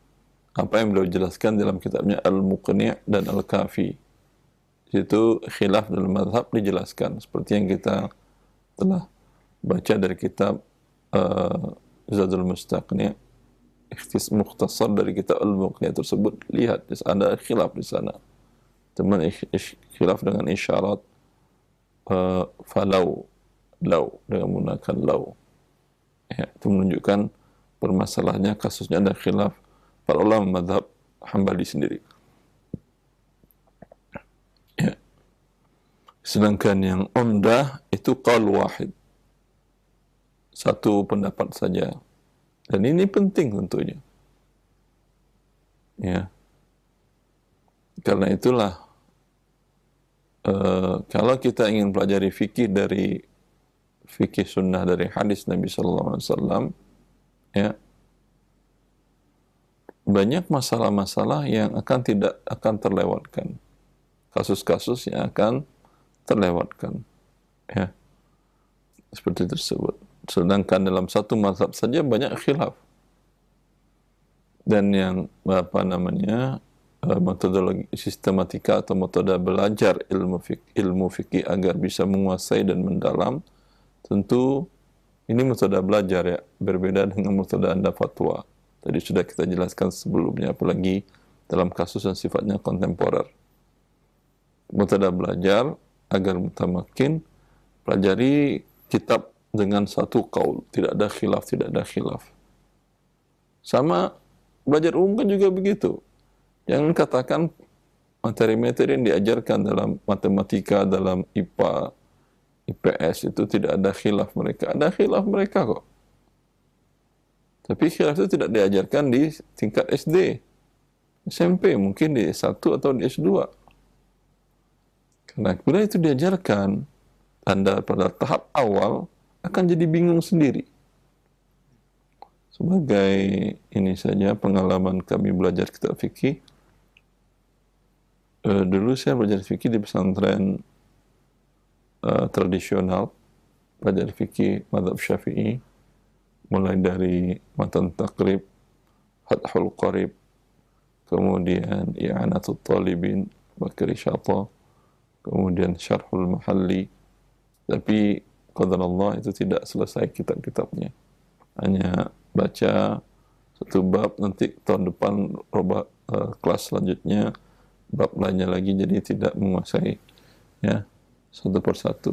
apa yang beliau jelaskan dalam kitabnya Al-Muqni' dan Al-Kafi. Itu khilaf dalam mazhab dijelaskan seperti yang kita telah baca dari kitab Zadul Mustaqni', mukhtasar dari kitab Al-Muqni' tersebut. Lihat ada khilaf di sana. Teman khilaf dengan isyarat falau, lau, dengan menggunakan lau. Ya, itu menunjukkan permasalahannya, kasusnya ada khilaf para ulama mazhab Hambali sendiri. Ya. Sedangkan yang umdah itu qaul wahid, satu pendapat saja. Dan ini penting tentunya. Ya. Karena itulah kalau kita ingin pelajari fikih dari fikih sunnah dari hadis Nabi sallallahu alaihi wasallam, ya, banyak masalah-masalah yang tidak akan terlewatkan. Kasus-kasus yang akan terlewatkan. Ya. Seperti tersebut. Sedangkan dalam satu mazhab saja banyak khilaf. Dan yang metodologi sistematika atau metode belajar ilmu fikih agar bisa menguasai dan mendalam, tentu ini metode belajar ya, berbeda dengan metode Anda fatwa. Tadi sudah kita jelaskan sebelumnya, apalagi dalam kasus yang sifatnya kontemporer. Metode belajar agar mutamakin, pelajari kitab dengan satu qaul, tidak ada khilaf. Sama belajar umum kan juga begitu. Jangan katakan materi-materi yang diajarkan dalam matematika, dalam IPA, IPS itu tidak ada khilaf mereka. Ada khilaf mereka kok. Tapi khilaf itu tidak diajarkan di tingkat SD, SMP, mungkin di S1 atau di S2. Karena bila itu diajarkan, Anda pada tahap awal akan jadi bingung sendiri. Sebagai ini saja pengalaman kami belajar kitab fikih. Dulu saya belajar fikih di pesantren tradisional, belajar fikih mazhab Syafi'i, mulai dari matan takrib, Fathul Qarib, kemudian I'anatul Talibin, Bakri Syata, kemudian Syarhul Mahalli. Tapi qadarullah itu tidak selesai kitab-kitabnya. Hanya baca satu bab, nanti tahun depan kelas selanjutnya bab lainnya lagi, jadi tidak menguasai ya satu persatu.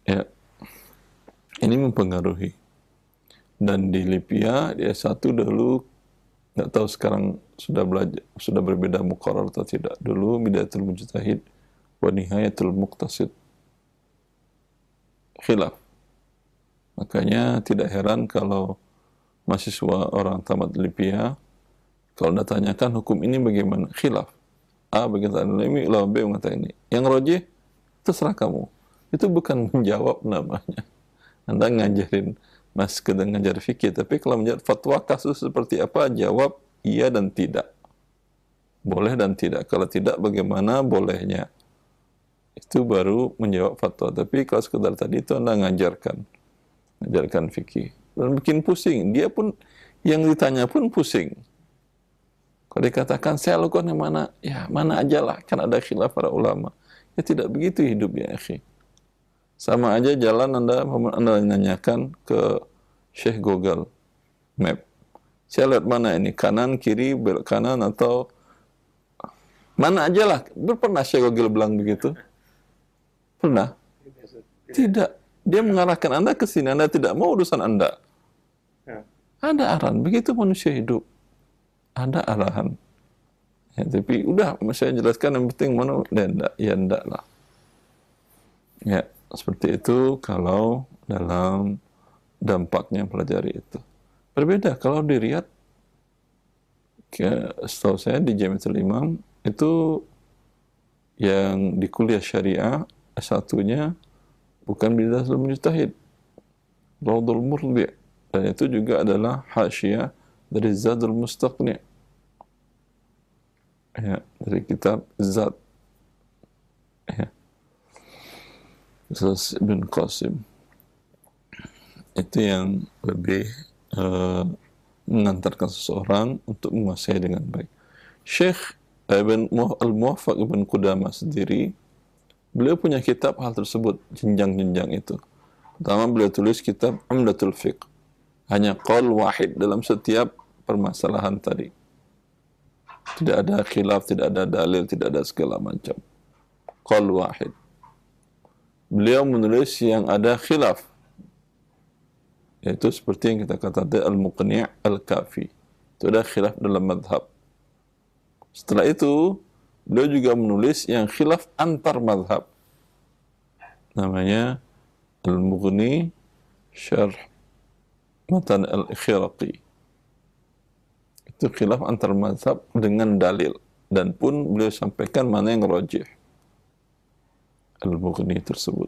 Ya, ini mempengaruhi. Dan di Libya di S1 dulu, nggak tahu sekarang sudah berbeda muqarrar atau tidak. Dulu Bidayatul Mujtahid wa Nihayatul Muqtasid, khilaf. Makanya tidak heran kalau mahasiswa orang tamat LIPIA, kalau Anda tanyakan hukum ini bagaimana? Khilaf. A berkata ini, lawan B mengatakan ini. Yang rojih, terserah kamu. Itu bukan menjawab namanya. Anda ngajarin, mas sekedar ngajar fikih, tapi kalau menjawab fatwa kasus seperti apa, jawab iya dan tidak. Boleh dan tidak. Kalau tidak, bagaimana bolehnya? Itu baru menjawab fatwa. Tapi kalau sekedar tadi itu Anda ngajarkan fikih. Dan bikin pusing. Dia pun, yang ditanya pun pusing. Kalau dikatakan saya lakukan yang mana, ya mana aja lah, kan ada khilaf para ulama. Ya tidak begitu hidup ya akhi. Sama aja jalan Anda nanyakan ke Syekh Google Map. Saya lihat mana ini, kanan, kiri, belok kanan, atau mana aja lah. Pernah Syekh Google bilang begitu? Pernah? Tidak. Dia mengarahkan Anda ke sini, Anda tidak mau urusan Anda. Ada arahan, begitu manusia hidup. Ada arahan. Ya, tapi udah, saya jelaskan yang penting mana, ya enggak lah. Ya, seperti itu kalau dalam dampaknya pelajari itu. Berbeda kalau di Riyadh, setahu saya di Jamiatul Imam, itu yang di kuliah syariah, S1-nya bukan Bidatul Mujtahid, Raudhul Murdi, dan itu juga adalah hasyiah dari Zadul Mustaqni, ya, dari kitab Zad, ya, Ibn Qasim. Itu yang lebih mengantarkan seseorang untuk menguasai dengan baik. Syekh Al-Muwaffaq Ibn Qudamah sendiri, beliau punya kitab hal tersebut, jenjang-jenjang itu. Pertama beliau tulis kitab Umdatul Fiqh, hanya qaul wahid dalam setiap permasalahan tadi. Tidak ada khilaf, tidak ada dalil, tidak ada segala macam. Qaul wahid. Beliau menulis yang ada khilaf, yaitu seperti yang kita katakan Al-Muqni' Al-Kafi. Itu ada khilaf dalam madhab. Setelah itu, beliau juga menulis yang khilaf antar madhab. Namanya Al-Mughni Syarh Matan Al-Khiraqi. Itu khilaf antar madhab dengan dalil. Dan pun beliau sampaikan mana yang rajih. Al-Mughni tersebut.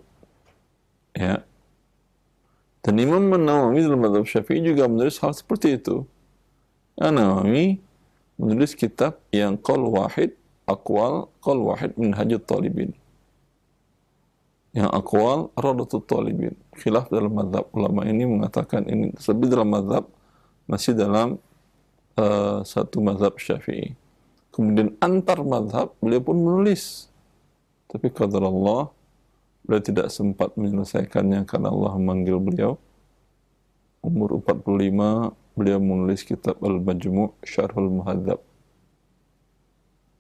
Ya. Dan Imam Nawawi dalam madhab Syafi'i juga menulis hal seperti itu. Nawawi menulis kitab yang qaul wahid, aqwal, qaul wahid minhajut talibin. Yang aqwal, radatul talibin. Khilaf dalam madhab. Ulama ini mengatakan ini. Sebab dalam madhab, masih dalam satu madhab Syafi'i. Kemudian antar madhab, beliau pun menulis. Tapi qadar Allah, beliau tidak sempat menyelesaikannya karena Allah memanggil beliau. Umur 45, beliau menulis kitab Al-Majmu' Syarhul Muhadzab.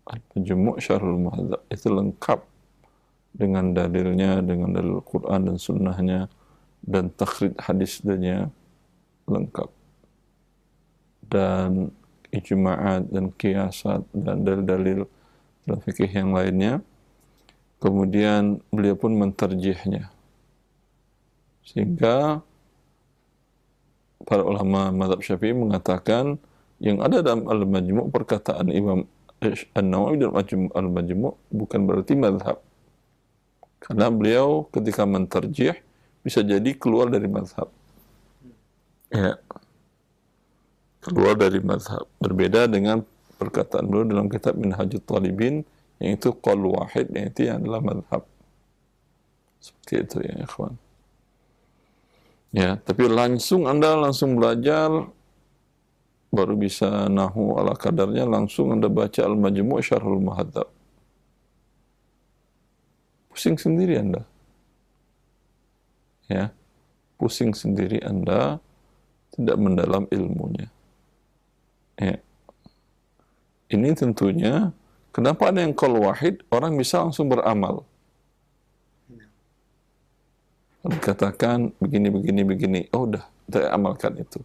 Al-Majmu' Syarhul Muhadzab. Itu lengkap dengan dalilnya, dengan dalil Quran dan sunnahnya, dan takhrij hadisnya lengkap. Dan ijma'at dan qiyasat dan dalil-dalil dalam fikih yang lainnya. Kemudian beliau pun menterjihnya. Sehingga para ulama mazhab Syafi'i mengatakan yang ada dalam Al-Majmu' perkataan Imam An-Nawawi dalam Al-Majmu' bukan berarti mazhab. Karena beliau ketika menterjih bisa jadi keluar dari mazhab. Ya. Keluar dari mazhab. Berbeda dengan perkataan beliau dalam kitab Minhajut Talibin, yang itu qaul wahid, yang itu yang adalah mazhab. Seperti itu ya ikhwan. Ya, tapi Anda langsung belajar, baru bisa nahu ala kadarnya, langsung Anda baca Al-Majmu' Syarhul Muhadzab. Pusing sendiri Anda. Ya, pusing sendiri Anda, tidak mendalam ilmunya. Ya. Ini tentunya, kenapa ada yang qaul wahid, orang bisa langsung beramal. Dikatakan begini, oh udah, kita amalkan itu.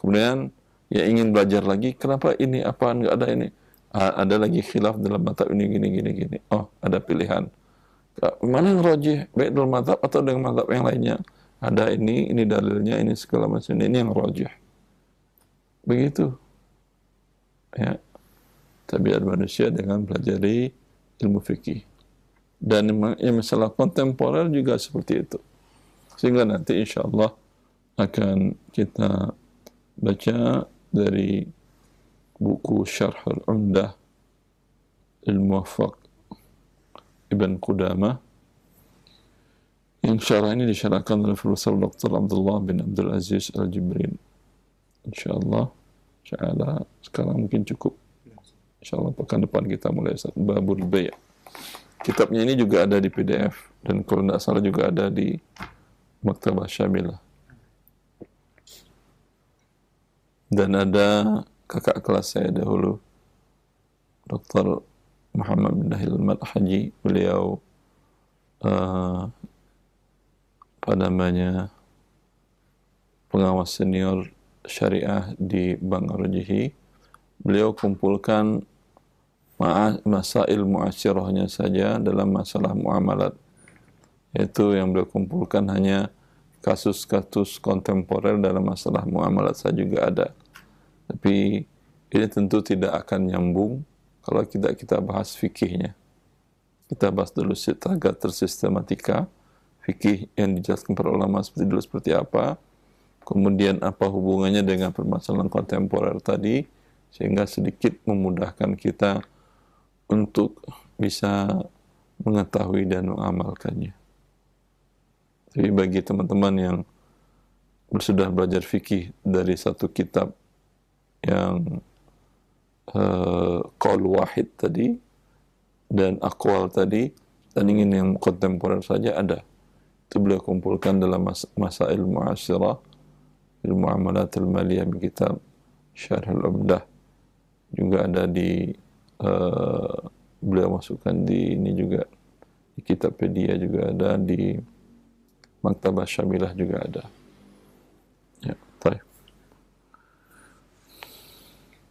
Kemudian, ya ingin belajar lagi, kenapa ini, apaan, nggak ada ini. Ada lagi khilaf dalam mata ini, gini. Oh, ada pilihan. Mana yang rajih, baik dalam mazhab atau dengan mazhab yang lainnya? Ada ini dalilnya, ini segala macam, ini yang rajih. Begitu. Ya, tabiat manusia dengan pelajari ilmu fikih. Dan yang masalah kontemporer juga seperti itu. Sehingga nanti insya Allah akan kita baca dari buku Syarh al-Umdah Al-Muwaffaq Ibn Qudamah, yang syarah ini disyarahkan oleh Profesor Dr. Abdullah bin Abdul Aziz Al-Jibrin. InsyaAllah sekarang mungkin cukup. InsyaAllah pekan depan kita mulai Babul Bay'. Kitabnya ini juga ada di PDF, dan kalau tidak salah juga ada di Maktabah Syamilah. Dan ada kakak kelas saya dahulu, Dr. Muhammad bin Dahil Al-Haji. Beliau pengawas senior syariah di Bank Ar-Rajihi. Beliau kumpulkan masail mu'asyirahnya saja dalam masalah muamalat. Itu yang beliau kumpulkan hanya kasus-kasus kontemporer dalam masalah muamalat saja juga ada. Tapi ini tentu tidak akan nyambung kalau kita bahas fikihnya. Kita bahas dulu secara tersistematika fikih yang dijelaskan para ulama seperti dulu seperti apa, kemudian apa hubungannya dengan permasalahan kontemporer tadi, sehingga sedikit memudahkan kita untuk bisa mengetahui dan mengamalkannya. Tapi bagi teman-teman yang sudah belajar fikih dari satu kitab yang qaul wahid tadi dan aqwal tadi, dan ingin yang kontemporer saja ada. Itu beliau kumpulkan dalam masail mu'asyirah fil muamalat al-maliyah di kitab Syarh al-Umdah. Juga ada di beliau masukkan di ini juga di Kitabpedia juga ada, di Maktabah Syamilah juga ada. Ya, baik.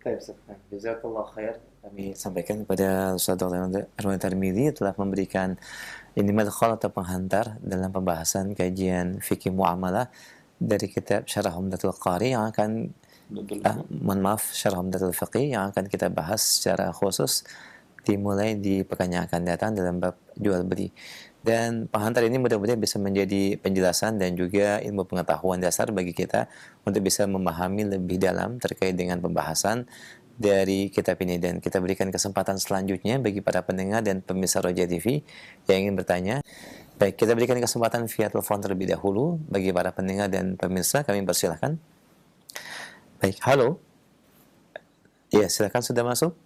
Baik, jazakallah khair. Kami sampaikan kepada Ustaz Dr. Irwan Tirmidzi telah memberikan ini madkhal atau penghantar dalam pembahasan kajian fikih muamalah dari kitab Syarah Umdatul Qari yang akan Syarah Umdatul Fiqih yang akan kita bahas secara khusus dimulai di pekan yang akan datang dalam bab jual beli. Dan penghantar ini mudah-mudahan bisa menjadi penjelasan dan juga ilmu pengetahuan dasar bagi kita untuk bisa memahami lebih dalam terkait dengan pembahasan dari kitab ini. Dan kita berikan kesempatan selanjutnya bagi para pendengar dan pemirsa Roja TV yang ingin bertanya. Baik, kita berikan kesempatan via telepon terlebih dahulu bagi para pendengar dan pemirsa. Kami persilahkan. Baik, halo. Ya, silakan, sudah masuk.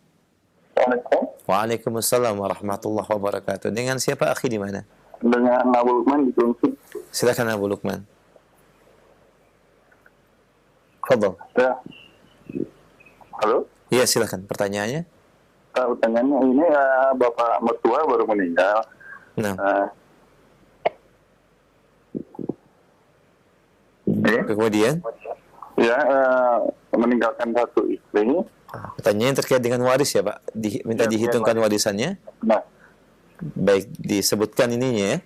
Waalaikumsalam warahmatullahi wabarakatuh. Dengan siapa akhi di mana? Dengan Abu Lukman di Gungsut. Silakan Abu Lukman. Fadhal. Ya. Halo? Iya, silakan. Pertanyaannya? Pertanyaannya ini Bapak mertua baru meninggal. Nah. Kemudian? Ya, meninggalkan satu istri. Pertanyaan terkait dengan waris ya Pak? Minta dihitungkan warisannya? Nah. Baik, disebutkan ininya ya.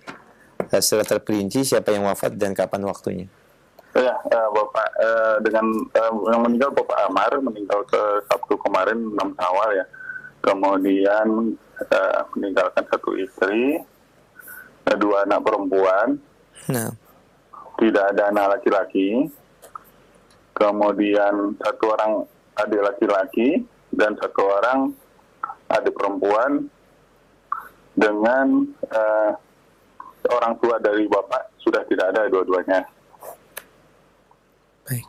Secara terperinci siapa yang wafat dan kapan waktunya. Ya, Bapak dengan yang meninggal Bapak Amar, meninggal ke Sabtu kemarin 6 Syawal ya. Kemudian meninggalkan satu istri, 2 anak perempuan. Nah. Tidak ada anak laki-laki. Kemudian 1 orang adik laki-laki dan 1 orang adik perempuan, dengan orang tua dari bapak sudah tidak ada dua-duanya. Baik.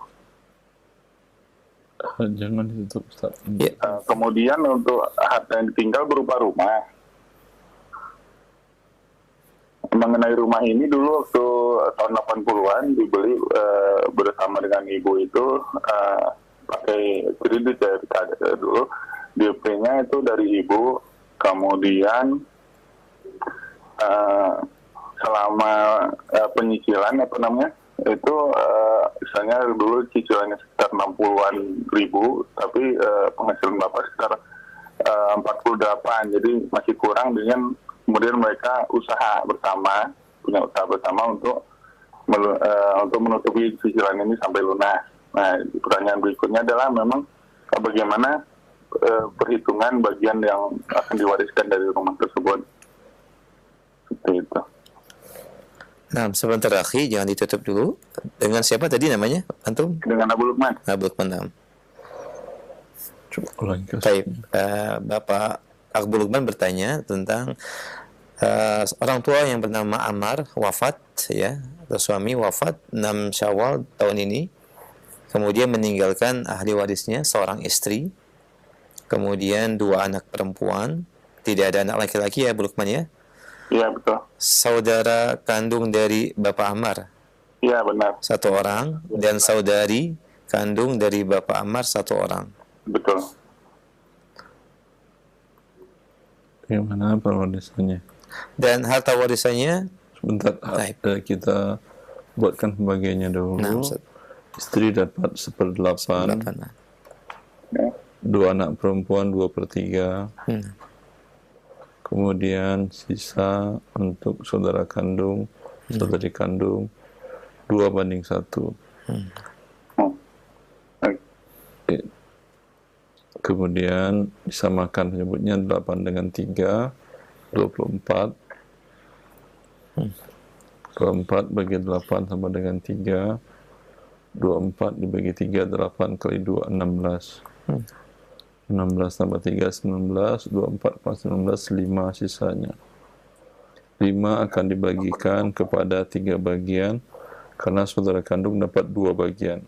Jangan ditutup, Ustaz. Ya. Kemudian untuk harta yang ditinggal berupa rumah. Mengenai rumah ini dulu waktu tahun 80-an dibeli bersama dengan ibu itu pakai kredit ya dulu. DP-nya itu dari ibu. Kemudian selama penyicilan itu misalnya dulu cicilannya sekitar 60-an ribu, tapi penghasilan bapak sekitar 48, jadi masih kurang dengan kemudian mereka punya usaha bersama untuk menutupi cicilan ini sampai lunas. Nah, pertanyaan berikutnya adalah memang bagaimana perhitungan bagian yang akan diwariskan dari rumah tersebut. Seperti itu. Nah, sebentar akhi, jangan ditutup dulu. Dengan siapa tadi namanya? Antum? Dengan Abu Lukman. Abu Lukman. Coba ulangi. Baik, Bapak Abu Lukman bertanya tentang orang tua yang bernama Ammar wafat, ya, atau suami wafat 6 Syawal tahun ini, kemudian meninggalkan ahli warisnya seorang istri, kemudian 2 anak perempuan, tidak ada anak laki-laki ya Abu Lukman ya? Iya, betul. Saudara kandung dari Bapak Ammar Iya, benar. 1 orang, dan saudari kandung dari Bapak Ammar 1 orang. Betul. Gimana warisannya? Dan harta warisannya Sebentar, kita buatkan pembagiannya dulu. Nah, Ustaz. Istri dapat 1/8, 2 anak perempuan 2/3. Kemudian sisa untuk saudara kandung, saudari kandung 2/1. Kemudian disamakan, menyebutnya 8 dengan 3, 24. 24 bagi 8 sama dengan 3. 24 dibagi 3, 8 kali 2, 16. 16 tambah 3, 19. 24 plus 19, 5 sisanya. 5 akan dibagikan kepada 3 bagian, karena saudara kandung dapat 2 bagian.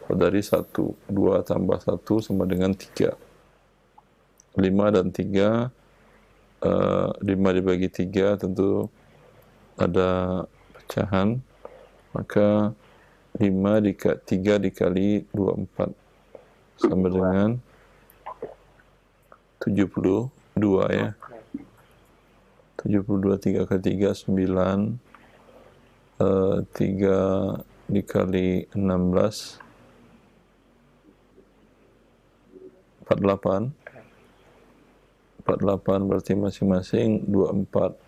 Saudari 1, 2 tambah 1 sama dengan 3. 5 dan 3, 5 dibagi 3 tentu ada pecahan, maka 3 dikali 24 sama dengan 72 ya. 72, 3 kali 3, 9. 3 dikali 16, 48. 48 berarti masing-masing 24.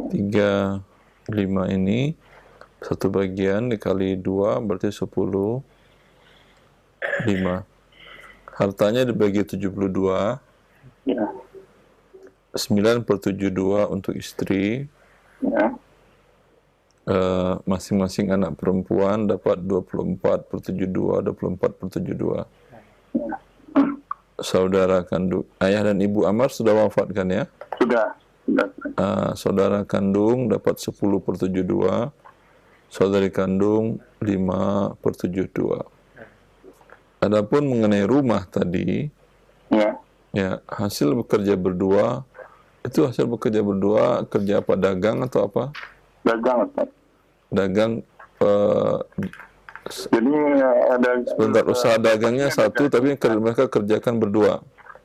3, 5 ini 1 bagian dikali 2 berarti 10. 5. Hartanya dibagi 72. Ya. 9/72 untuk istri. Ya. Masing-masing anak perempuan dapat 24/72, 24/72. Saudara kandung, ayah dan ibu Ammar sudah wafat kan ya? Sudah. Saudara kandung dapat 10/72, saudari kandung 5/72. Adapun mengenai rumah tadi, ya hasil bekerja berdua, itu hasil bekerja berdua kerja apa, dagang atau apa? Dagang, Ustaz. Dagang. Jadi ada Sebentar, usaha dagangnya satu, tapi mereka kerjakan berdua.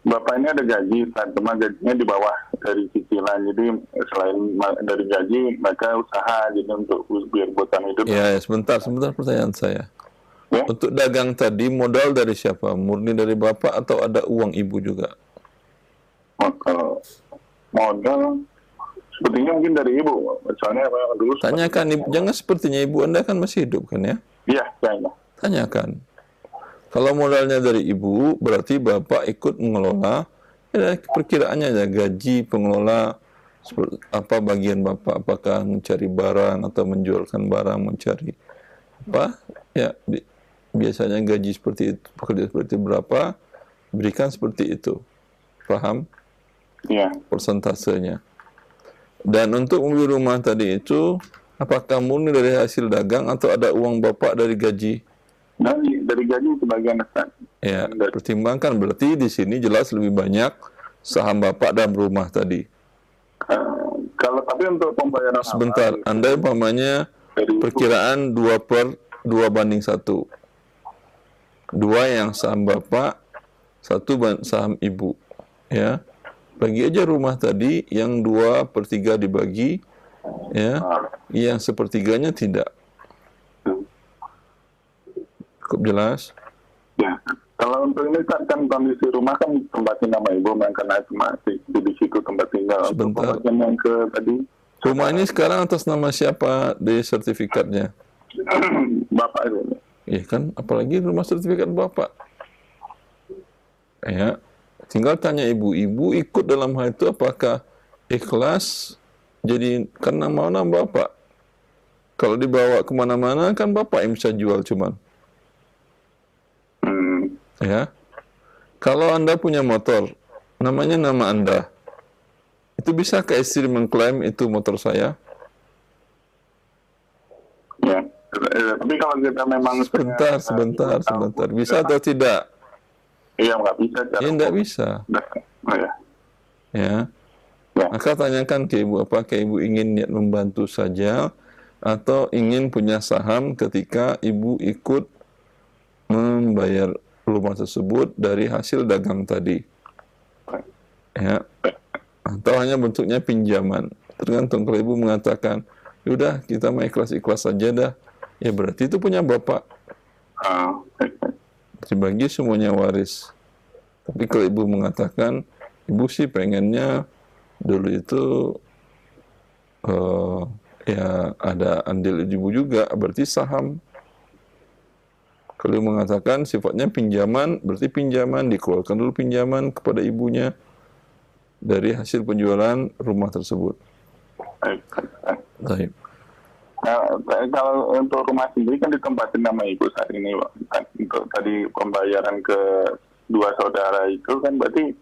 Bapak ini ada gaji, Ustaz, cuma gajinya di bawah dari cicilan. Jadi selain dari gaji, mereka usaha jadi untuk biar buatan hidup. Ya, sebentar pertanyaan saya. Ya? Untuk dagang tadi modal dari siapa? Murni dari bapak atau ada uang ibu juga? Modal sepertinya mungkin dari ibu. Soalnya dulu Tanyakan ibu, jangan sepertinya ibu Anda kan masih hidup kan ya? Iya, ya. Tanyakan. Kalau modalnya dari ibu, berarti bapak ikut mengelola. Ya, perkiraannya ya gaji pengelola apa bagian bapak, apakah mencari barang atau menjualkan barang, mencari apa? Ya, biasanya gaji seperti itu, pekerja seperti itu berapa, berikan seperti itu. Paham? Iya. Persentasenya. Dan untuk membeli rumah tadi itu, apakah murni dari hasil dagang atau ada uang bapak dari gaji? Dari gaji sebagian besar. Ya, pertimbangkan, berarti di sini jelas lebih banyak saham bapak dalam rumah tadi. Kalau tapi untuk pembayaran Sebentar, Anda umpamanya perkiraan 2/1. 2 yang saham bapak, 1 saham ibu. Ya, bagi aja rumah tadi yang 2/3 dibagi, ya, yang 1/3-nya tidak. Cukup jelas? Ya. Kalau untuk ini kan kondisi rumah kan tempatin nama ibu, karena cuma di situ tempat tinggal. Untuk Sebentar. pembagian yang ke tadi, Rumah ini sekarang atas nama siapa di sertifikatnya? bapak itu. Ya kan, apalagi rumah sertifikat bapak. Ya, tinggal tanya ibu ikut dalam hal itu apakah ikhlas jadi karena mau nama bapak. Kalau dibawa kemana-mana kan bapak yang bisa jual cuman. Ya, kalau Anda punya motor, namanya nama Anda, itu bisa ke istri mengklaim itu motor saya? Ya. Tapi kalau kita memang Sebentar. Bisa atau tidak? Iya, nggak bisa. Ya, nggak bisa. Oh, ya. Ya. Ya. Maka tanyakan ke ibu, apakah ibu ingin niat membantu saja atau ingin punya saham ketika ibu ikut membayar rumah tersebut dari hasil dagang tadi. Ya. Atau hanya bentuknya pinjaman. Tergantung, kalau ibu mengatakan, yaudah kita mau ikhlas-ikhlas saja dah, ya berarti itu punya bapak. Dibagi semuanya waris. Tapi kalau ibu mengatakan, ibu sih pengennya dulu itu ya ada andil ibu juga, berarti saham. Kalau ibu mengatakan sifatnya pinjaman, berarti pinjaman, dikeluarkan dulu pinjaman kepada ibunya dari hasil penjualan rumah tersebut. Baik. Nah, kalau untuk rumah sendiri kan ditempatin nama ibu saat ini, Pak. Kan, untuk tadi pembayaran ke dua saudara itu kan berarti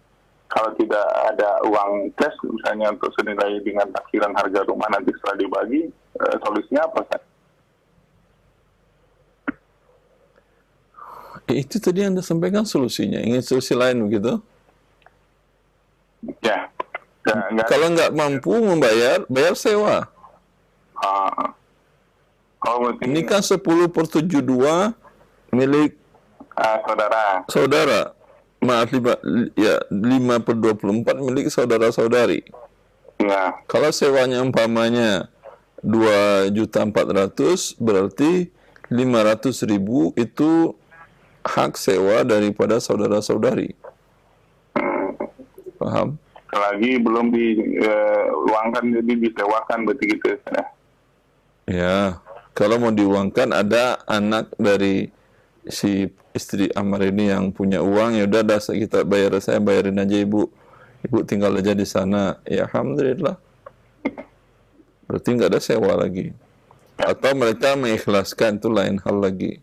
kalau tidak ada uang cash misalnya untuk senilai dengan taksiran harga rumah nanti setelah dibagi, solusinya apa, Pak? Itu tadi Anda sampaikan solusinya. Ingin solusi lain begitu? Ya. Kalau nggak mampu membayar, bayar sewa. Ini kan 10/72 milik saudara. Maaf, 5/24 milik saudara-saudari. Ya. Kalau sewanya umpamanya 2.400.000, berarti 500.000 itu hak sewa daripada saudara-saudari. Paham? Selagi belum diuangkan, jadi disewakan berarti gitu ya. Ya, kalau mau diuangkan ada anak dari si istri Amar ini yang punya uang, ya udah kita saya bayarin aja ibu tinggal aja di sana, ya alhamdulillah, berarti nggak ada sewa lagi. Atau mereka mengikhlaskan, itu lain hal lagi.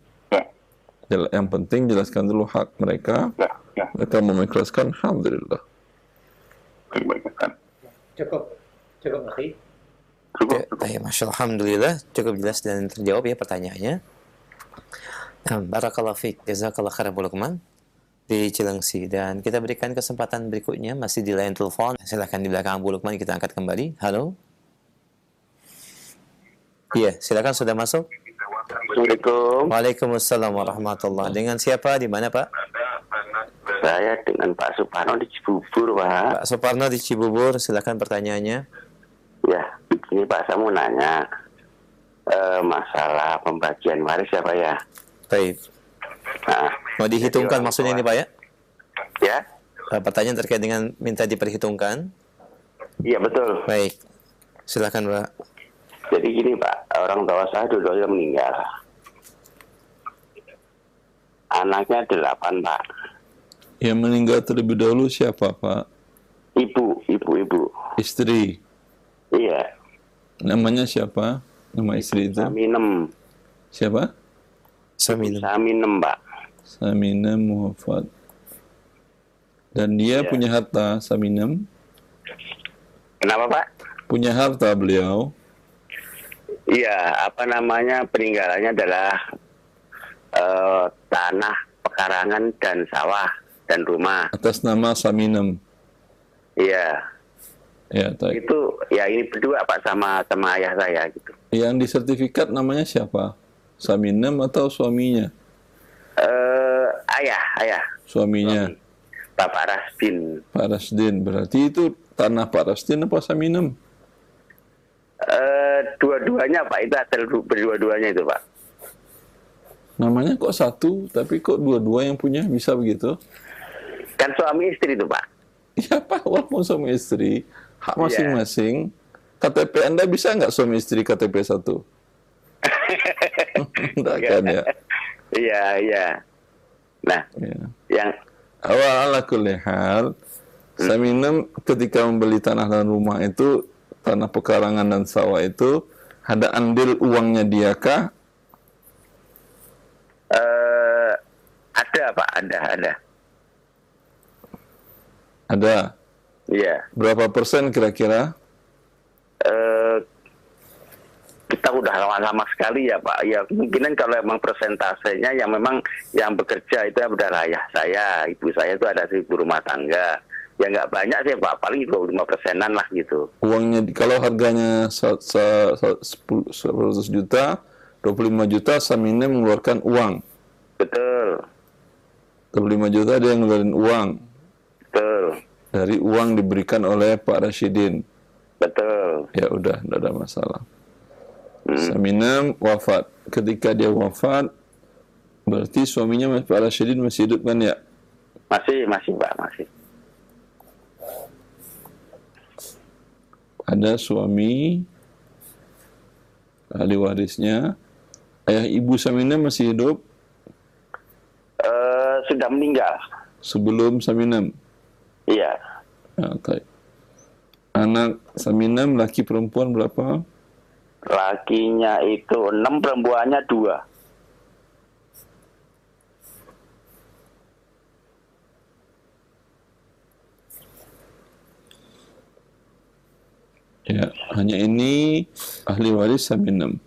Yang penting jelaskan dulu hak mereka. Mereka mau mengikhlaskan, alhamdulillah. Cukup ngerti? Cukup. Masya Allah, alhamdulillah cukup jelas dan terjawab ya pertanyaannya. Barakallahu fiik, jazakallah khairan Bu Lukman di Cilengsi. Dan kita berikan kesempatan berikutnya masih di line telepon. Silakan di belakang Bu Lukman, kita angkat kembali. Halo. Iya, silakan, sudah masuk. Assalamualaikum. Waalaikumsalam warahmatullahi. Dengan siapa, di mana Pak? Saya dengan Pak Suparno di Cibubur, Pak. Pak Suparno di Cibubur, silakan pertanyaannya. Ya, begini Pak, saya mau nanya masalah pembagian waris ya Pak ya. Baik. Nah, Mau dihitungkan maksudnya ini Pak ya? Ya? Pertanyaan terkait dengan minta diperhitungkan. Iya betul. Baik, silakan Pak. Jadi gini Pak, orang tua saya dulu meninggal. Anaknya 8 Pak. Yang meninggal terlebih dahulu siapa Pak? Ibu. Istri. Iya. Namanya siapa? Nama istri itu? Saminem. Siapa? Saminem Pak. Saminem wafat. Dan dia punya harta, Saminem? Kenapa Pak? Punya harta beliau? Iya, peninggalannya adalah tanah, pekarangan, dan sawah, dan rumah. Atas nama Saminem? Iya. Ya, Itu, ya ini berdua Pak sama ayah saya gitu. Yang di sertifikat namanya siapa? Saminem atau suaminya? Ayah. Suaminya? Bapak Rasdin. Pak Rasdin, berarti itu tanah Pak Rasdin apa Saminem? Dua-duanya Pak, itu hasil berdua-duanya itu Pak. Namanya kok satu, tapi kok dua-dua yang punya, bisa begitu? Kan suami istri itu, Pak. Ya Pak, walaupun suami istri, hak masing-masing. KTP Anda bisa nggak suami istri KTP satu? Enggak kan ya? Iya, iya. Nah, Ya. yang Ala kulli hal, Saminem ketika membeli tanah dan rumah itu, tanah pekarangan dan sawah itu, ada andil uangnya dia kah? ada, Pak, ada. Ada. Iya. Berapa persen kira-kira? Kita udah lama-lama sekali ya, Pak. Ya kemungkinan kalau emang persentasenya yang memang yang bekerja itu adalah ayah saya, ibu saya itu ada 1.000 rumah tangga. Ya nggak banyak sih, Pak. Paling 25%-an lah gitu. Uangnya, kalau harganya 100 juta, 25 juta Saminem mengeluarkan uang. Betul. 25 juta dia ngeluarin uang. Betul. Dari uang diberikan oleh Pak Rasyidin. Betul. Ya udah, tidak ada masalah. Saminem wafat. Ketika dia wafat, berarti suaminya Pak Rasyidin masih hidup kan ya? Masih, Pak, masih. Ada suami, ahli warisnya, ayah ibu Saminem masih hidup Sudah meninggal. sebelum Saminem. Iya. Ya, baik. Anak Saminem laki perempuan berapa? Lakinya itu 6, perempuannya 2. Ya, hanya ini ahli waris Saminem.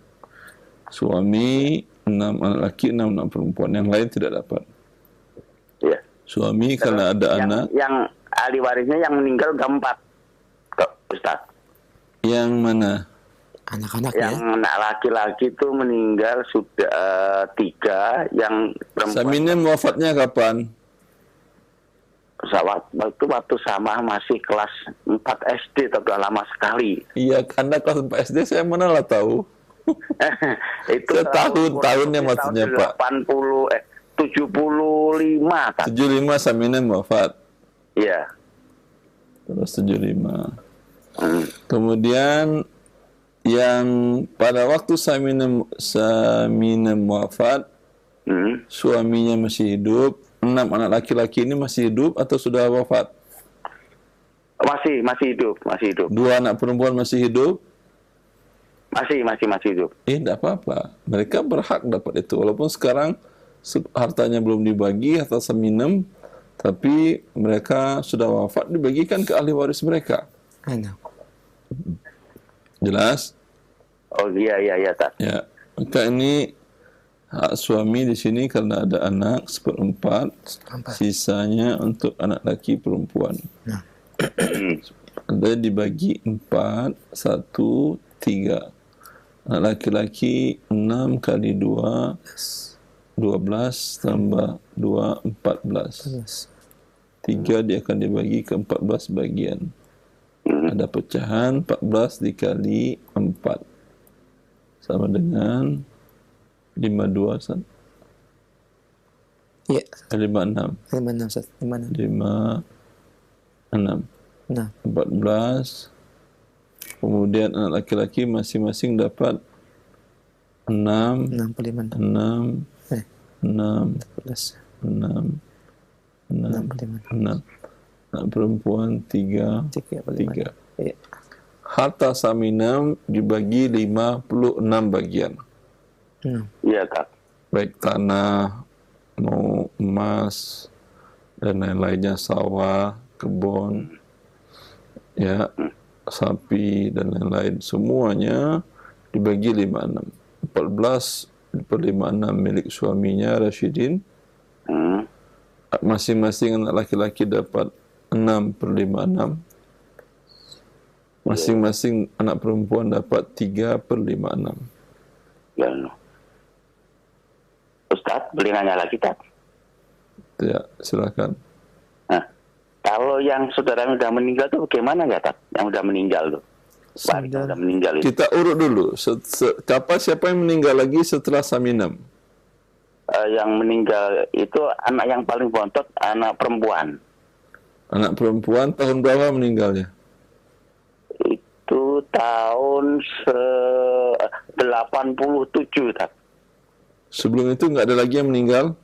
Suami 6 anak laki, 6 anak perempuan. Yang lain tidak dapat. Iya. Suami karena ada anak. Yang ahli warisnya yang meninggal udah 4, kok, Ustaz. Yang mana? Anak-anaknya. Yang anak laki-laki itu meninggal sudah 3, yang perempuan Saminem wafatnya kapan? waktu sama masih kelas 4 SD, tapi udah lama sekali. Iya, Anda kelas 4 SD, saya mana lah tahu. Itu Saya tahunnya maksudnya, Pak. 75 kan? 75 Saminem wafat. Iya. Terus 75. Kemudian yang pada waktu Saminem wafat, suaminya masih hidup, 6 anak laki-laki ini masih hidup atau sudah wafat? Masih hidup. 2 anak perempuan masih hidup? Masih hidup. Tidak apa-apa. Mereka berhak dapat itu. Walaupun sekarang hartanya belum dibagi, harta Saminem, tapi mereka sudah wafat, dibagikan ke ahli waris mereka. Jelas? Oh iya, tak. Ya. Maka ini hak suami di sini karena ada anak 1/4, sisanya untuk anak laki perempuan. Ada dibagi 4, 1, 3. Anak laki-laki 6 kali 2, 12 tambah 2, 14. 3 dia akan dibagi ke 14 bagian. Ada pecahan 14 dikali 4. Sama dengan 52 Ustaz. Iya. 56. 56 Ustaz. 56. 56. Nah, 14. Kemudian anak laki-laki masing-masing dapat 6, 65. 6, 6, 14. 6, 6, 65. 6. Anak perempuan 3, 3. Iya. Harta Saminem dibagi 56 bagian. Iya, tak. Baik tanah, mau emas, dan lain-lainnya, sawah, kebun, ya, sapi, dan lain-lain. Semuanya dibagi 56. 14/56 milik suaminya, Rasyidin. Masing-masing anak laki-laki dapat 6/56. Masing-masing anak perempuan dapat 3/56. Ya. Ustaz, boleh nanya lagi, tak? Ya, silakan. Nah, kalau yang saudara yang udah meninggal tuh bagaimana ya, tak? Yang udah meninggal tuh. Pak, yang udah meninggal itu. Kita urut dulu. Siapa yang meninggal lagi setelah Saminem? yang meninggal itu anak yang paling bontot, anak perempuan. Anak perempuan tahun berapa meninggalnya? Itu tahun 87, Tat. Sebelum itu nggak ada lagi yang meninggal?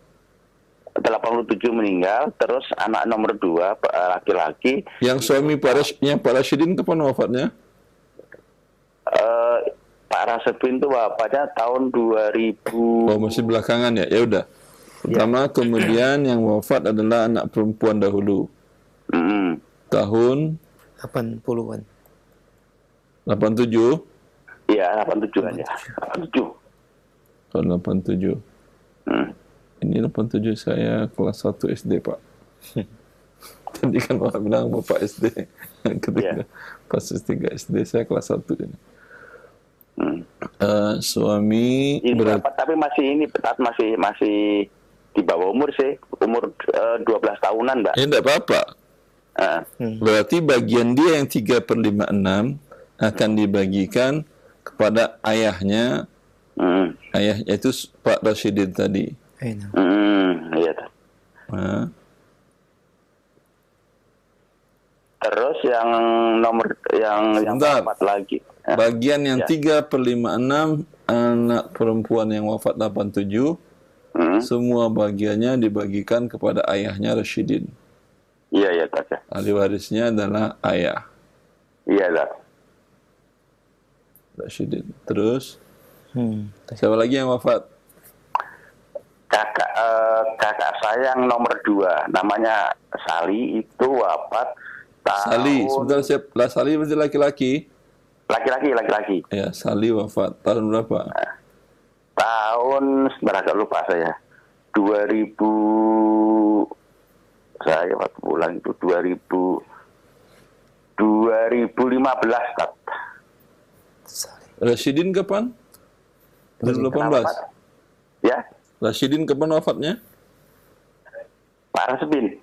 87 meninggal, terus anak nomor 2 laki-laki. Yang suami Pak Rasyidin kapan wafatnya? Pak Rasyidin itu wafatnya tahun 2000. Oh, masih belakangan ya? Ya udah. Pertama, kemudian yang wafat adalah anak perempuan dahulu. Tahun 80-an. 87 87? Iya, 87-an ya. 87. Tahun 87. Ini 87 saya kelas 1 SD, Pak. Tadi kan orang bilang Bapak SD. Ketika pas S3 SD, saya kelas 1 ini. Suami tapi masih di bawah umur sih, umur 12 tahunan, Mbak. Ya enggak apa-apa. Berarti bagian dia yang 3/56 akan dibagikan kepada ayahnya. Ayahnya itu Pak Rasyidin tadi. Iya. Terus yang nomor yang wafat lagi. Bagian yang 3/56 anak perempuan yang wafat 87, semua bagiannya dibagikan kepada ayahnya Rasyidin. Iya, Tat. Ahli warisnya adalah ayah. Iya, Tat. Rasyidin. Terus siapa lagi yang wafat? Kakak saya yang nomor 2, namanya Sali, itu wafat tahun... Sali, sebentar siapa? Sali berarti laki-laki? Laki-laki. Ya, Sali wafat tahun berapa? Tahun, agak lupa saya. 2000, saya waktu pulang itu 2015, Tat. Rasyidin kapan? 2018. Ya, Rasyidin kapan wafatnya? Pak Rasyidin.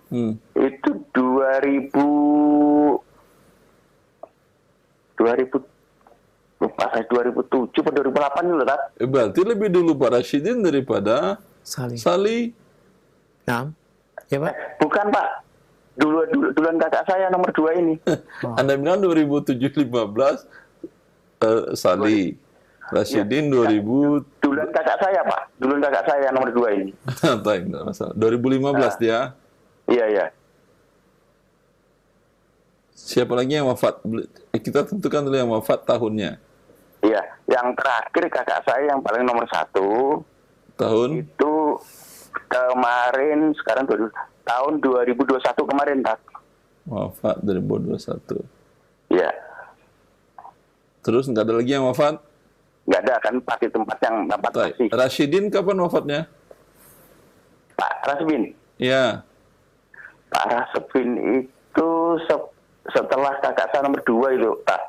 Itu 2007 atau 2008 dulu, Tat. Berarti lebih dulu Pak Rasyidin daripada Sali. Nah, ya Pak? Bukan, Pak. Duluan kakak saya nomor 2 ini. Anda bilang 2007-15 Sali. Rasyidin 2000. Duluan kakak saya, Pak. Duluan kakak saya nomor 2 ini. Tidak masalah. 2015 dia. Iya. Siapa lagi yang wafat? Kita tentukan dulu yang wafat tahunnya. Iya, yang terakhir kakak saya yang paling nomor 1 tahun itu kemarin, sekarang tahun 2021 kemarin, Pak. Wafat 2021. Iya. Terus nggak ada lagi yang wafat? Nggak ada, kan pasti tempat yang dapat kasih. Rasyidin kapan wafatnya? Pak Rasyidin? Iya. Pak Rasyidin itu setelah kakak saya nomor 2 itu, Pak.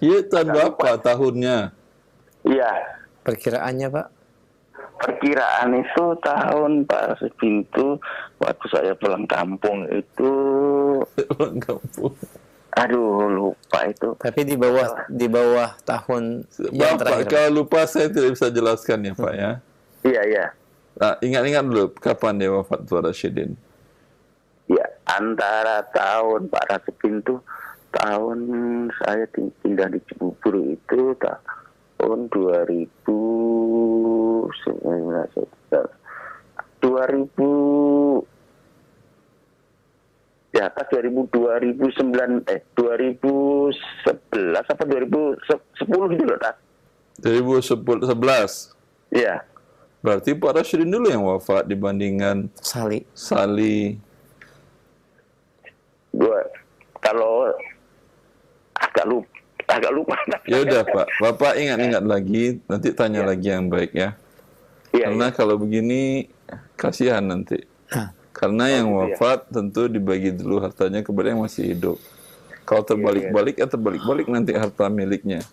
Iya, tahun berapa tahunnya? Iya. Perkiraannya, Pak? Perkiraan itu tahun Pak Rasyidin itu waktu saya pulang kampung itu. Pulang kampung. Aduh, lupa itu. Tapi di bawah tahun yang Bapak, terakhir. kalau lupa saya tidak bisa jelaskan ya, Pak ya. Iya. Nah, ingat-ingat dulu kapan dia wafat Pak Rasyidin? Ya, antara tahun Pak Rasyidin itu tahun saya pindah di Cibubur itu tahun 2009 2011 apa 2010 gitu loh, Tat. 2011. Iya. Berarti Pak Rasyidin dulu yang wafat dibandingkan Sali. Kalau agak lupa. Ya udah Pak, Bapak ingat-ingat lagi, nanti tanya lagi yang baik ya. Karena kalau begini kasihan nanti. Karena yang wafat tentu dibagi dulu hartanya kepada yang masih hidup. Kalau terbalik-balik terbalik-balik nanti harta miliknya.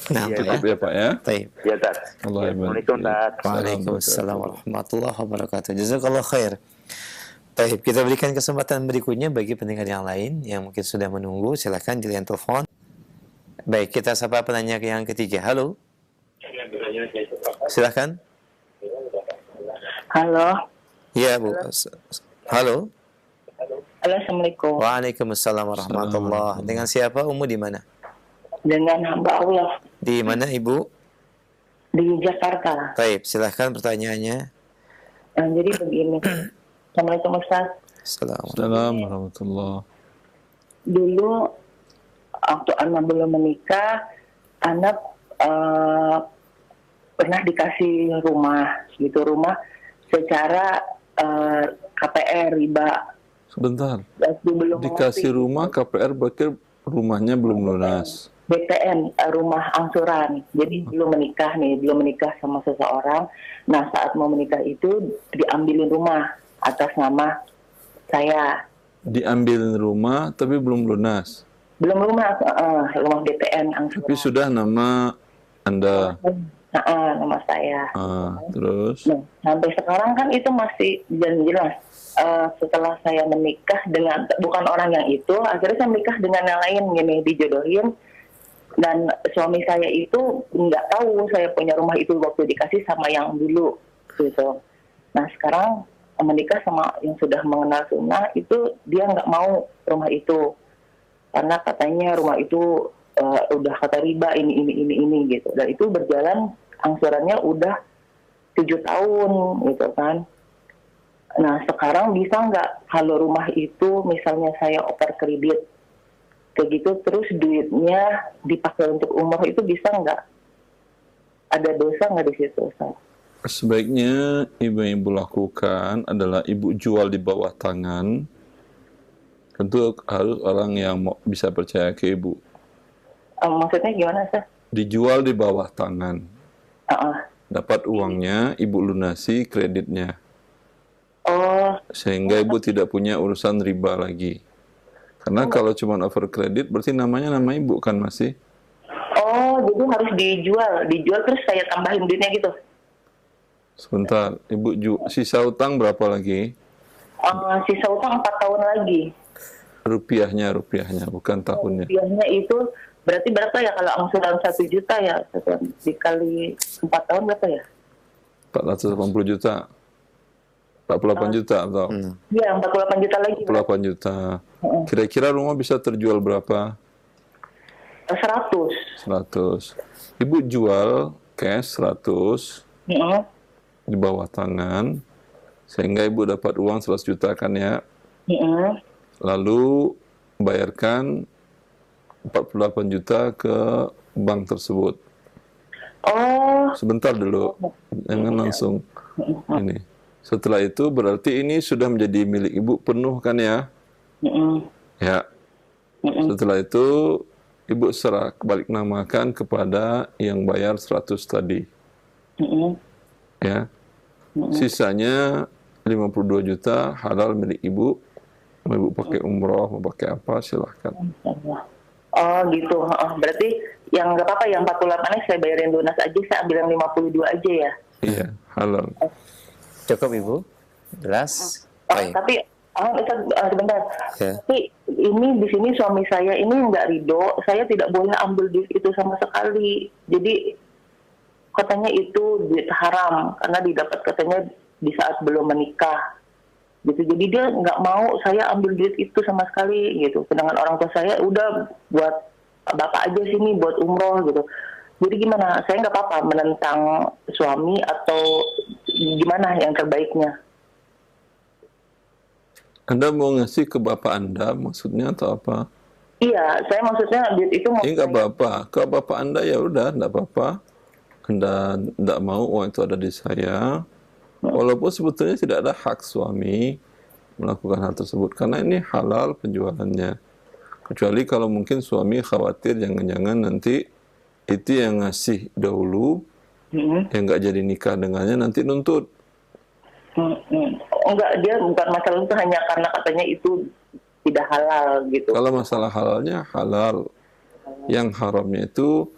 Nah, cukup ya Pak ya. Baik. Ya, Tat. Assalamualaikum. Waalaikumsalam warahmatullahi wabarakatuh. Jazakallah khair. Baik, kita berikan kesempatan berikutnya bagi pendengar yang lain yang mungkin sudah menunggu. Silakan di line telepon. Baik, kita sapa penanya yang ketiga. Halo. Silakan. Halo. Ya, Bu. Halo. Halo, Assalamualaikum. Waalaikumsalam warahmatullah. Dengan siapa? Umu di mana? Dengan hamba Allah Di mana, Ibu? di Jakarta. Baik, silahkan pertanyaannya. Jadi begini. Assalamualaikum Ustaz. Assalamualaikum. Assalamualaikum warahmatullahi. Dulu waktu anak belum menikah, anak pernah dikasih rumah secara KPR riba. Sebentar. Waktu belum Dikasih mengerti. rumah KPR berarti rumahnya belum lunas. BTN, rumah angsuran. Jadi belum menikah sama seseorang. Nah, saat mau menikah itu diambilin rumah atas nama saya. Diambil rumah tapi belum lunas. Belum rumah BTN angsuran. Tapi sudah nama Anda. Nama saya. Terus Nah, sampai sekarang kan itu masih jelas. Setelah saya menikah dengan bukan orang yang itu, akhirnya saya menikah dengan yang lain, gini dijodohin. Dan suami saya itu nggak tahu saya punya rumah itu waktu dikasih sama yang dulu, gitu. Nah sekarang menikah sama yang sudah mengenal sunnah itu dia nggak mau rumah itu karena katanya rumah itu udah kata riba ini gitu. Dan itu berjalan angsurannya udah 7 tahun gitu kan. Nah sekarang bisa nggak kalau rumah itu misalnya saya oper kredit kayak gitu terus duitnya dipakai untuk umroh itu bisa nggak? Ada dosa nggak di situ, Ustaz? sebaiknya yang ibu lakukan adalah ibu jual di bawah tangan. Tentu harus orang yang bisa percaya ke ibu. Maksudnya gimana, Ustaz? Dijual di bawah tangan. Dapat uangnya, ibu lunasi kreditnya. Oh. Sehingga ibu tidak punya urusan riba lagi. Karena kalau cuma over kredit, berarti nama ibu kan masih? Oh, jadi harus dijual terus saya tambahin duitnya gitu? Sebentar, ibu sisa utang berapa lagi? Sisa utang 4 tahun lagi. Rupiahnya, bukan tahunnya. Rupiahnya itu berarti berapa ya kalau angsuran 1 juta ya? Dikali 4 tahun berapa ya? 480 juta. 48 juta atau? Iya, 48 juta lagi. 48 juta. Kira-kira rumah bisa terjual berapa? 100. Ibu jual cash 100 di bawah tangan, sehingga ibu dapat uang 100 juta kan ya. Lalu bayarkan 48 juta ke bank tersebut. Oh. Sebentar dulu, jangan langsung ini. Setelah itu berarti ini sudah menjadi milik ibu penuh kan ya? Ya. Setelah itu ibu balik namakan kepada yang bayar 100 tadi. Ya. Sisanya 52 juta halal milik ibu. Mau ibu pakai umroh, mau pakai apa silahkan. Oh gitu. Berarti yang nggak apa-apa, yang 48-nya saya bayarin lunas aja, saya ambil yang 52 aja ya? Iya, halal. Cukup Ibu? Jelas? Tapi sebentar. Ya. Tapi ini di sini suami saya ini nggak ridho, saya tidak boleh ambil duit itu sama sekali. Jadi katanya itu duit haram karena didapat katanya di saat belum menikah. Gitu. Jadi dia nggak mau saya ambil duit itu sama sekali gitu. Sedangkan orang tua saya udah buat bapak aja sini buat umroh gitu. Jadi gimana? Saya nggak apa-apa menentang suami atau gimana yang terbaiknya? Anda mau ngasih ke bapak Anda maksudnya atau apa? Iya, saya maksudnya duit itu mau. Nggak apa-apa. Ke bapak Anda ya udah, nggak apa-apa. Anda nggak mau uang itu ada di saya. Walaupun sebetulnya tidak ada hak suami melakukan hal tersebut karena ini halal penjualannya. Kecuali kalau mungkin suami khawatir jangan-jangan nanti itu yang ngasih dahulu, yang nggak jadi nikah dengannya nanti nuntut. Enggak, dia bukan masalah itu, hanya karena katanya itu tidak halal gitu. Kalau masalah halalnya halal, yang haramnya itu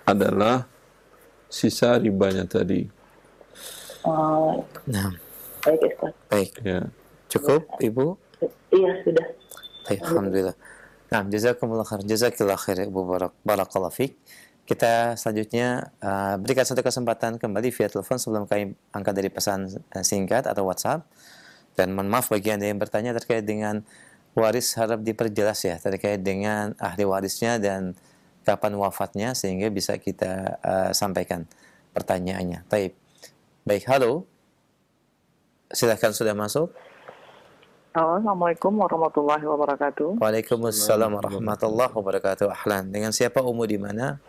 adalah sisa ribanya tadi. Nah, Baik, Ustaz. baik. Ya. Cukup Ibu? Iya, sudah. Baik, alhamdulillah. Nah, jazakumullah khair. Jazakillah khair Ibu Barakallahu fiik. Kita selanjutnya berikan satu kesempatan kembali via telepon sebelum kami angkat dari pesan singkat atau WhatsApp. Dan mohon maaf bagi Anda yang bertanya terkait dengan waris, harap diperjelas ya terkait dengan ahli warisnya dan kapan wafatnya sehingga bisa kita sampaikan pertanyaannya. Baik, halo. Silakan, sudah masuk. Halo, Assalamualaikum warahmatullahi wabarakatuh. Waalaikumsalam warahmatullahi wabarakatuh. Ahlan. Dengan siapa, Umu, di mana?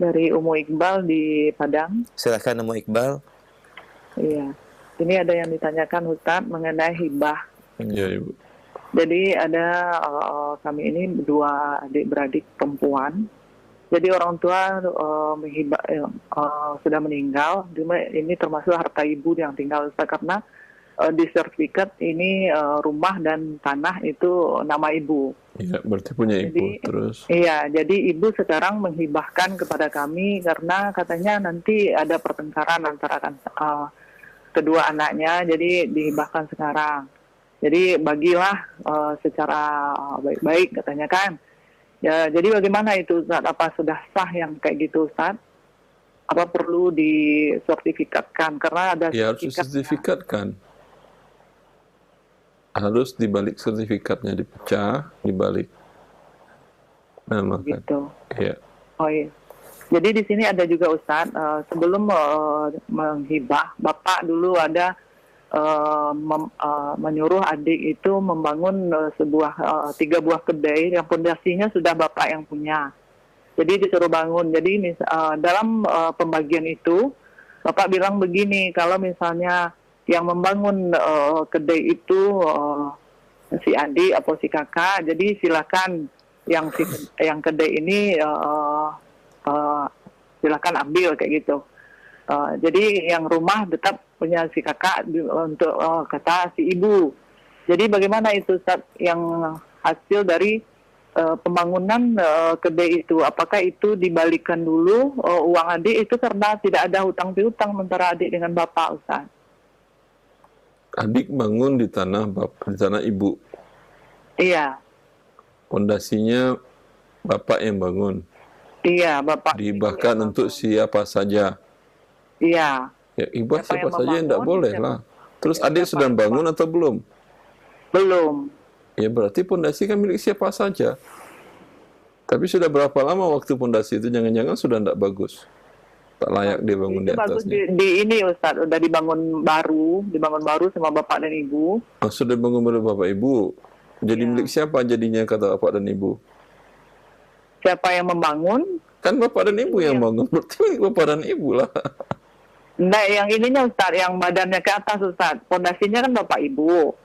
Dari Umu Iqbal di Padang. Silakan, Umu Iqbal. Iya. Ini ada yang ditanyakan Ustaz mengenai hibah. Ya, Ibu. Jadi ada kami ini dua adik-beradik perempuan. Jadi orang tua menghibah sudah meninggal. Ini termasuk harta ibu yang tinggal Ustaz, karena di sertifikat ini rumah dan tanah itu nama ibu. Iya, berarti punya ibu. Jadi, Terus iya, jadi ibu sekarang menghibahkan kepada kami karena katanya nanti ada pertengkaran antara kedua anaknya, jadi dihibahkan sekarang. Jadi bagilah secara baik-baik katanya kan. Ya, jadi bagaimana itu Ustaz? Apa sudah sah yang kayak gitu Ustaz? Apa perlu disertifikatkan? Karena ada ya harus disertifikatkan. Harus dibalik sertifikatnya, dipecah, dibalik. Nah, gitu. Iya. Oh iya. Jadi di sini ada juga Ustadz, sebelum menghibah, Bapak dulu ada menyuruh adik itu membangun 3 buah kedai yang pondasinya sudah Bapak yang punya. Jadi disuruh bangun. Jadi dalam pembagian itu, Bapak bilang begini, kalau misalnya yang membangun kedai itu si adik atau si kakak, jadi silakan yang kedai ini silakan ambil kayak gitu. Jadi yang rumah tetap punya si kakak untuk kata si ibu. Jadi bagaimana itu Ustaz, yang hasil dari pembangunan kedai itu? Apakah itu dibalikan dulu uang adik itu karena tidak ada hutang piutang antara adik dengan bapak Ustaz? Adik bangun di tanah ibu. Iya. Pondasinya bapak yang bangun. Iya, bapak. Dihibahkan untuk siapa saja. Iya. Ya, hibah siapa saja yang tidak boleh lah. Terus adik sudah bangun atau belum? Belum. Ya berarti pondasi kan milik siapa saja. Tapi sudah berapa lama waktu pondasi itu? Jangan-jangan sudah tidak bagus. Tak layak dibangun di atasnya. Bagus di ini Ustaz, udah dibangun baru sama bapak dan ibu. Oh, sudah bangun baru bapak ibu. Jadi milik siapa jadinya kata bapak dan ibu? Siapa yang membangun? Kan bapak dan ibu yang bangun. Berarti milik bapak dan ibu lah. Nah, yang ininya Ustaz, yang badannya ke atas Ustaz. Pondasinya kan bapak ibu.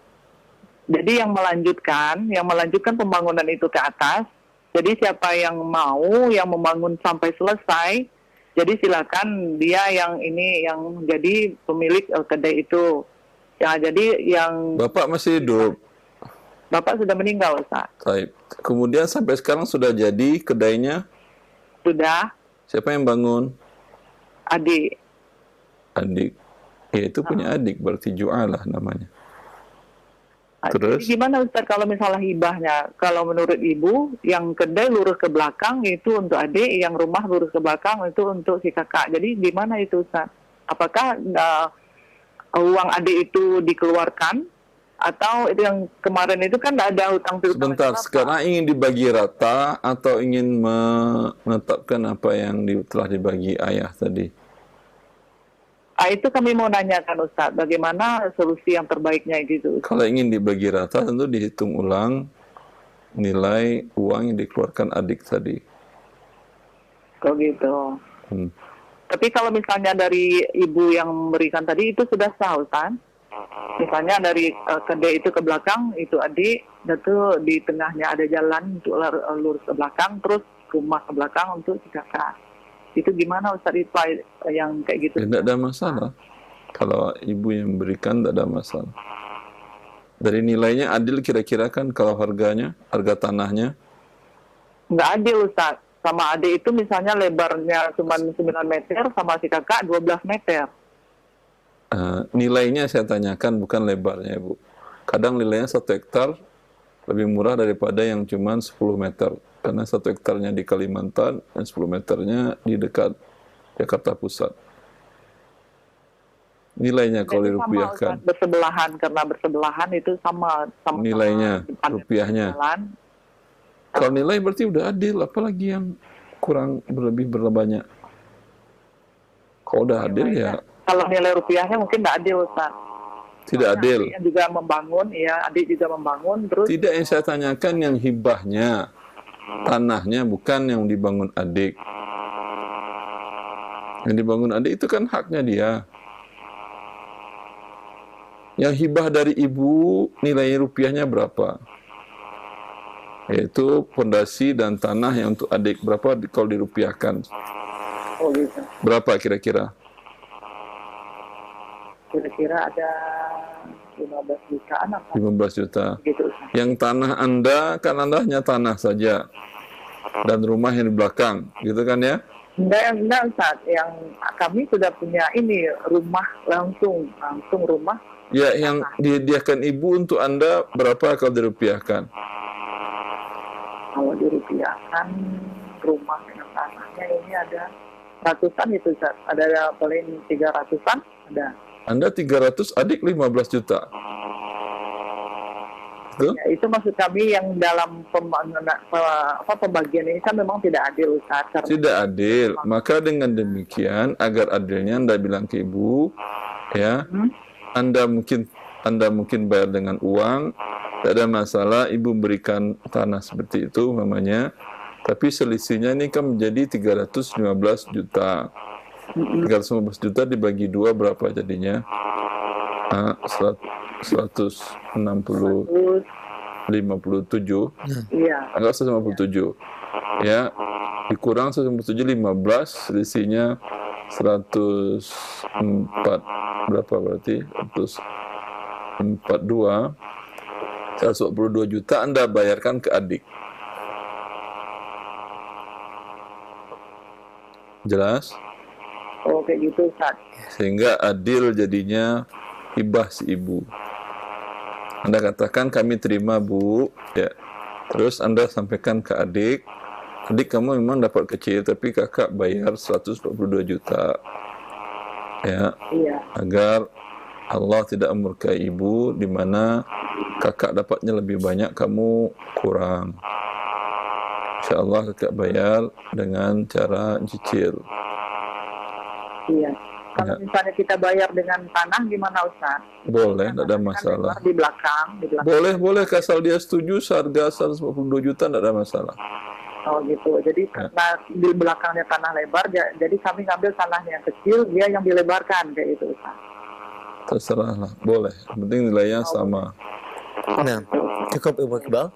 Jadi yang melanjutkan pembangunan itu ke atas. Jadi siapa yang mau yang membangun sampai selesai, jadi silakan dia yang jadi pemilik kedai itu. Ya, jadi yang Bapak masih hidup. Bapak sudah meninggal, Ustaz. Baik. Kemudian sampai sekarang sudah jadi kedainya? Sudah. Siapa yang bangun? Adik. Adik. Ya itu punya adik, berarti ju'alah namanya. Terus? Jadi gimana Ustaz kalau misalnya hibahnya? Kalau menurut ibu, yang kedai lurus ke belakang itu untuk adik, yang rumah lurus ke belakang itu untuk si kakak. Jadi gimana itu Ustaz? Apakah uang adik itu dikeluarkan? Atau itu yang kemarin itu kan tidak ada hutang piutang? Sebentar, sekarang ingin dibagi rata atau ingin menetapkan apa yang telah dibagi ayah tadi? Itu kami mau nanyakan Ustaz, bagaimana solusi yang terbaiknya gitu? Kalau ingin dibagi rata, tentu dihitung ulang nilai uang yang dikeluarkan adik tadi. Kok gitu. Tapi kalau misalnya dari ibu yang memberikan tadi, itu sudah sah Ustaz? Misalnya dari kedai itu ke belakang, itu adik, itu di tengahnya ada jalan untuk lurus ke belakang, terus rumah ke belakang untuk si kakak. Itu gimana Ustaz itu yang kayak gitu? Tidak ada masalah. Kalau ibu yang memberikan tidak ada masalah. Dari nilainya adil kira-kira kan kalau harganya, harga tanahnya? Nggak adil Ustaz. Sama adik itu misalnya lebarnya cuma 9 meter, sama si kakak 12 meter. Nilainya saya tanyakan bukan lebarnya Ibu. Kadang nilainya 1 hektar lebih murah daripada yang cuma 10 meter. karena 1 hektarnya di Kalimantan dan 10 meternya di dekat Jakarta Pusat. Nilainya kalau Jadi sama, dirupiahkan, Ustaz, bersebelahan, karena bersebelahan itu sama nilainya, depan rupiahnya. jalan. Kalau nilai berarti udah adil, apalagi yang kurang berlebih berbanyak. Kalau udah adil ya Kalau nilai rupiahnya mungkin nggak adil, Ustaz. tidak adil. Adiknya juga membangun, ya, adik juga membangun, terus Tidak, yang saya tanyakan yang hibahnya, tanahnya, bukan yang dibangun adik. Yang dibangun adik itu kan haknya dia. Yang hibah dari ibu, nilai rupiahnya berapa? Yaitu pondasi dan tanah yang untuk adik. Berapa kalau dirupiahkan? oh gitu. Berapa kira-kira? Kira-kira ada 15 jutaan apa 15 juta. gitu, Ustaz. Yang tanah Anda, kan Anda hanya tanah saja. Dan rumah yang di belakang, gitu kan ya? Enggak, Ustaz. Yang kami sudah punya ini rumah langsung rumah. Ya, yang disediakan ibu untuk Anda berapa kalau dirupiahkan? Kalau dirupiahkan rumah dengan tanahnya ini ada ratusan itu, Ustaz. Ada paling 300-an ada. Anda 300, adik 15 juta. Betul? Ya, itu maksud kami yang dalam pembagian ini kan memang tidak adil, Ustaz. Karena Tidak adil. Maka dengan demikian, agar adilnya Anda bilang ke ibu, ya, Anda mungkin bayar dengan uang, tidak ada masalah, ibu berikan tanah seperti itu namanya, tapi selisihnya ini kan menjadi 315 juta. 315 juta dibagi 2 berapa jadinya? 157. iya. Anggap 157. Ya, dikurang 157, 15, selisihnya 104. Berapa berarti? 142. 142 juta Anda bayarkan ke adik. Jelas? Oh, kayak gitu, Ustaz. Sehingga adil jadinya hibah si ibu. Anda katakan kami terima, Bu, ya. Terus Anda sampaikan ke adik, adik kamu memang dapat kecil tapi kakak bayar 122 juta. Ya. Iya. Agar Allah tidak murkai ibu di mana kakak dapatnya lebih banyak, kamu kurang. Insyaallah kakak bayar dengan cara cicil. Iya. Kalau misalnya kita bayar dengan tanah gimana, Ustaz? Boleh, tidak ada Kan masalah. di belakang. Boleh, asal dia setuju harga 142 juta, tidak ada masalah. Oh gitu. Jadi karena di belakangnya tanah lebar, jadi kami ngambil tanahnya yang kecil, dia yang dilebarkan kayak gitu, Ustaz. Terserah lah, boleh. Yang penting nilainya sama. Nah, cukup Ibu Iqbal.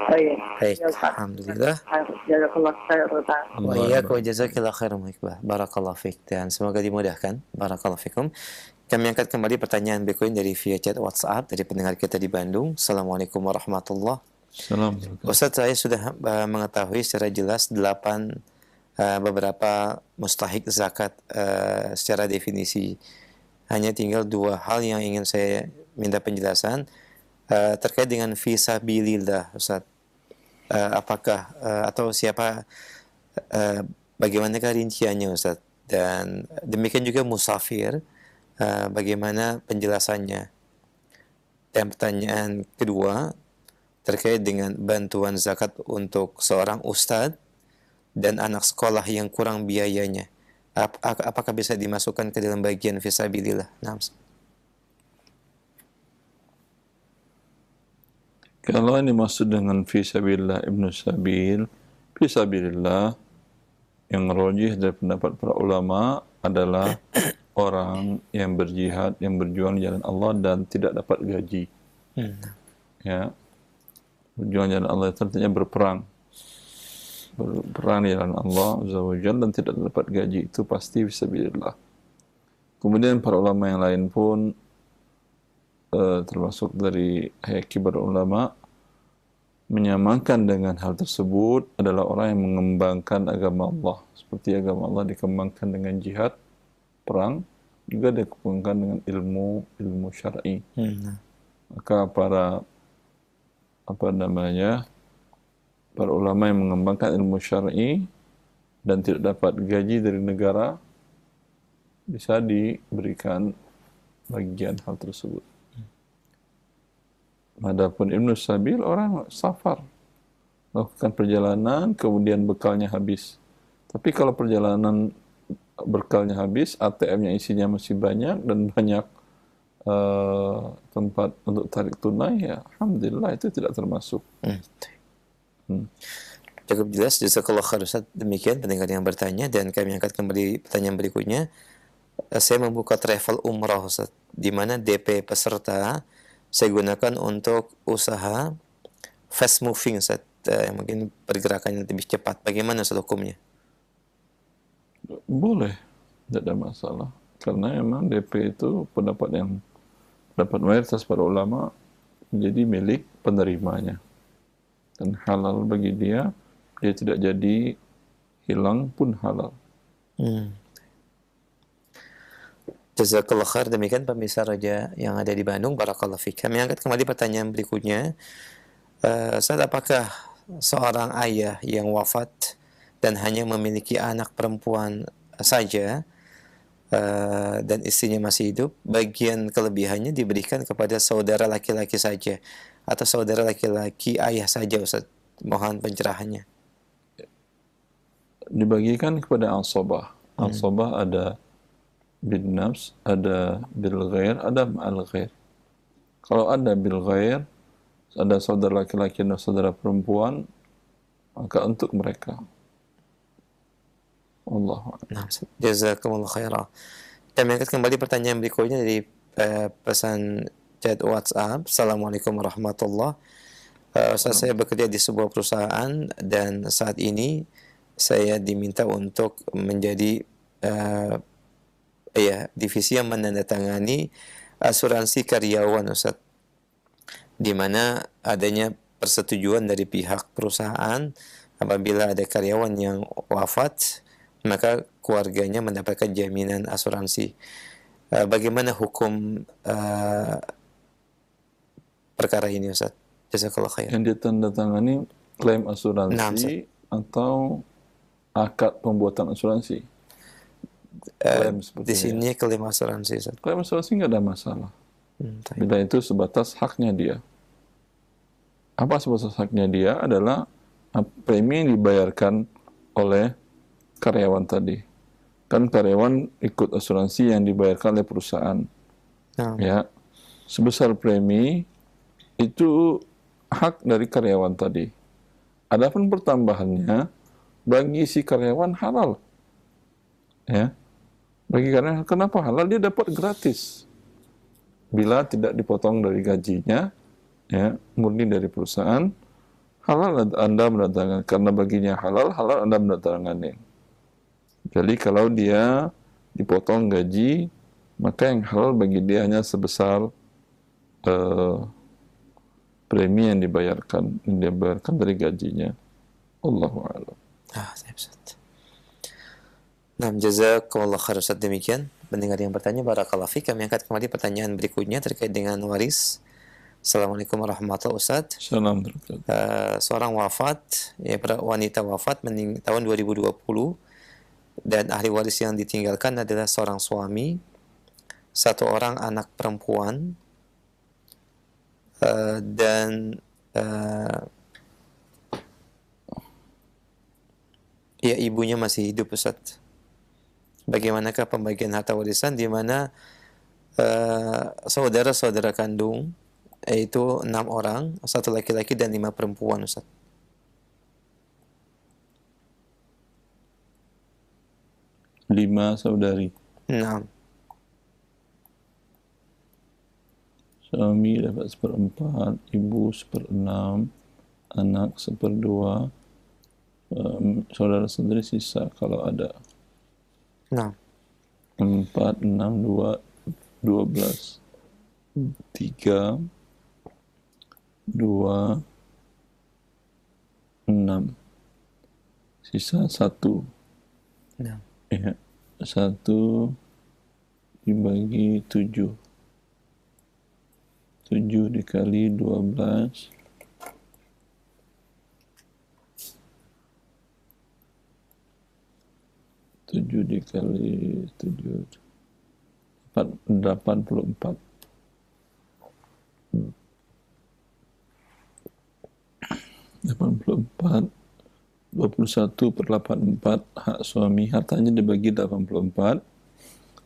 Oh iya. Baik, Ya, Ustaz. alhamdulillah. Jazakallah khair, Ustaz. Wa iyyakum wa jazakallahu khairan Iqbal. Barakallahu fiik, dan semoga dimudahkan. Barakallahu fikum. Kami angkat kembali pertanyaan berikutnya dari via chat WhatsApp dari pendengar kita di Bandung. Assalamualaikum warahmatullahi wabarakatuh. Ustaz, saya sudah mengetahui secara jelas 8 beberapa mustahik zakat secara definisi. Hanya tinggal 2 hal yang ingin saya minta penjelasan terkait dengan fisabilillah, Ustaz. Apakah atau siapa, bagaimanakah rinciannya, Ustaz? Dan demikian juga musafir, bagaimana penjelasannya? Dan pertanyaan kedua terkait dengan bantuan zakat untuk seorang ustadz dan anak sekolah yang kurang biayanya, apakah bisa dimasukkan ke dalam bagian fisabilillah? Nah, kalau ini maksud dengan fisabilillah ibnu sabil, fisabilillah yang rajih dari pendapat para ulama adalah orang yang berjihad, yang berjuang di jalan Allah dan tidak dapat gaji. Ya, berjuang di jalan Allah itu artinya berperang di jalan Allah Azza wa Jalla dan tidak dapat gaji, itu pasti fisabilillah. Kemudian para ulama yang lain pun termasuk dari kibar ulama menyamakan dengan hal tersebut adalah orang yang mengembangkan agama Allah, seperti agama Allah dikembangkan dengan jihad, perang, juga dikembangkan dengan ilmu syar'i. Maka para para ulama yang mengembangkan ilmu syar'i dan tidak dapat gaji dari negara bisa diberikan bagian hal tersebut. Adapun Ibnu Sabil orang safar, lakukan perjalanan kemudian bekalnya habis. Tapi kalau perjalanan bekalnya habis, ATM-nya isinya masih banyak dan banyak tempat untuk tarik tunai, ya alhamdulillah itu tidak termasuk. Cukup jelas, jazakallah khair Ustaz. Demikian pendengar yang bertanya, dan kami angkat kembali pertanyaan berikutnya. Saya membuka travel umrah Ustaz, di mana DP peserta saya gunakan untuk usaha fast moving Ustaz, yang mungkin pergerakannya lebih cepat. Bagaimana Ustaz hukumnya? Boleh, tidak ada masalah. Karena memang DP itu pendapat mayoritas para ulama menjadi milik penerimanya. Dan halal bagi dia tidak jadi hilang pun halal. Jazakallah khair. Demikian pemirsa Raja yang ada di Bandung, barakallahu fiik. Kami angkat kembali pertanyaan berikutnya. Ustaz, apakah seorang ayah yang wafat dan hanya memiliki anak perempuan saja dan istrinya masih hidup, bagian kelebihannya diberikan kepada saudara laki-laki saja atau saudara laki-laki ayah saja Ustaz? Mohon pencerahannya. Dibagikan kepada asabah. Asabah ada bin nafs, ada bil ghair, ada ma'al ghair. Kalau ada bil ghair, ada saudara laki-laki dan saudara perempuan, maka untuk mereka. Allah. Jazakumullah khairan. Kami angkat kembali pertanyaan berikutnya dari pesan chat WhatsApp. Assalamualaikum warahmatullahi wabarakatuh. Saya bekerja di sebuah perusahaan dan saat ini saya diminta untuk menjadi divisi yang menandatangani asuransi karyawan Ustaz, di mana adanya persetujuan dari pihak perusahaan apabila ada karyawan yang wafat maka keluarganya mendapatkan jaminan asuransi. Bagaimana hukum perkara ini Ustaz? Jazakallah khair. Yang ditandatangani klaim asuransi atau akad pembuatan asuransi? Di sini klaim asuransi Ustaz. Klaim asuransi nggak ada masalah. Bila itu sebatas haknya dia. Apa sebatas haknya dia adalah premi yang dibayarkan oleh karyawan tadi. Kan karyawan ikut asuransi yang dibayarkan oleh perusahaan. Ya, sebesar premi itu hak dari karyawan tadi. Adapun pertambahannya bagi si karyawan halal. Ya. Bagi karyawan kenapa halal? Dia dapat gratis. Bila tidak dipotong dari gajinya, ya, murni dari perusahaan, halal Anda mendatangkan. Karena baginya halal Anda mendatangkan. Jadi kalau dia dipotong gaji, maka yang halal bagi dia hanya sebesar premi yang dibayarkan dari gajinya. Allahu a'lam. Nah, jazakumullah khair Ustaz. Demikian pendengar yang bertanya, barakallahu fiik. Kami angkat kembali pertanyaan berikutnya terkait dengan waris. Assalamualaikum warahmatullahi wabarakatuh. Assalamualaikum. Seorang wanita wafat tahun 2020 dan ahli waris yang ditinggalkan adalah seorang suami, satu orang anak perempuan, dan ibunya masih hidup Ustaz. Bagaimanakah pembagian harta warisan di mana saudara-saudara kandung yaitu 6 orang, 1 laki-laki dan 5 perempuan Ustaz? 5 saudari. 6. Suami dapat 1/4, ibu 1/6, anak 1/2, saudara-saudari sisa kalau ada. 6. 4, 6, 2, 12, 3, 2, 6. Sisa 1. 6. Ya, 1 dibagi 7. 7 dikali 12 7 dikali 7, 84. 84, 21/84 hak suami, hartanya dibagi 84,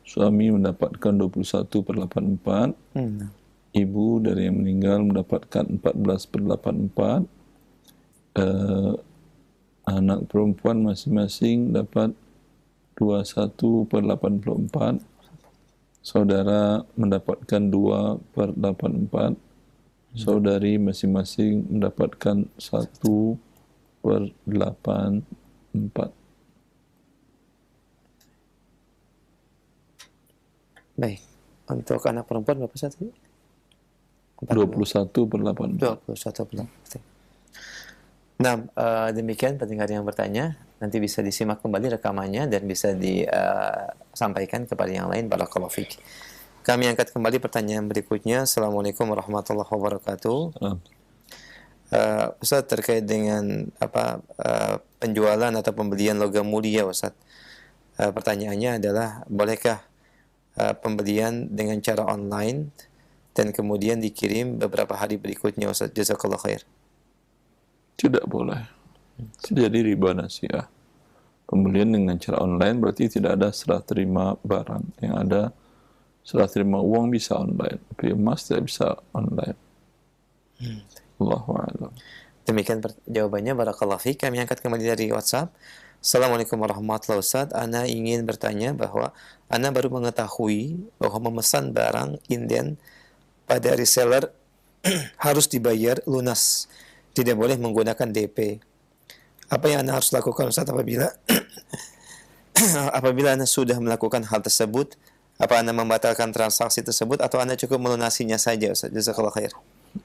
suami mendapatkan 21/84, ibu dari yang meninggal mendapatkan 14/84, anak perempuan masing-masing dapat 21/84, saudara mendapatkan 2/84, saudari masing-masing mendapatkan 1/84. Baik. Untuk anak perempuan berapa satu? 21/84. 21/84. Nah, demikian pendengar yang bertanya. Nanti bisa disimak kembali rekamannya dan bisa disampaikan kepada yang lain. Barakallahu fiik. Kami angkat kembali pertanyaan berikutnya. Assalamualaikum warahmatullahi wabarakatuh. Ustaz, terkait dengan penjualan atau pembelian logam mulia, Ustaz. Pertanyaannya adalah, bolehkah pembelian dengan cara online dan kemudian dikirim beberapa hari berikutnya, Ustaz? Jazakallah khair. Tidak boleh. Jadi riba nasiah. Pembelian dengan cara online berarti tidak ada serah terima barang. Yang ada serah terima uang bisa online, tapi emas tidak bisa online. Allahu a'lam. Demikian jawabannya. Barakallahu fiik. Kami angkat kembali dari WhatsApp. Assalamualaikum warahmatullahi wabarakatuh. Ustaz, Ana ingin bertanya bahwa Ana baru mengetahui bahwa memesan barang inden pada reseller harus dibayar lunas, tidak boleh menggunakan DP. Apa yang Ana harus lakukan, Ustaz, apabila Anda sudah melakukan hal tersebut? Apa Anda membatalkan transaksi tersebut atau Anda cukup melunasinya saja, Ustaz? Jazakallah khair.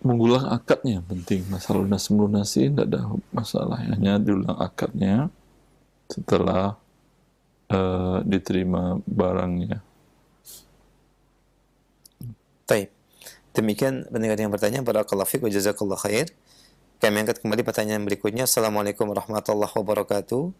Mengulang akadnya yang penting. Masalah lunas melunasi tidak ada masalah. Hanya diulang akadnya setelah diterima barangnya. Baik. Demikian pendengar yang bertanya. Barakallahu fiik wa jazakallah khair. Kami angkat kembali pertanyaan berikutnya. Assalamualaikum warahmatullahi wabarakatuh.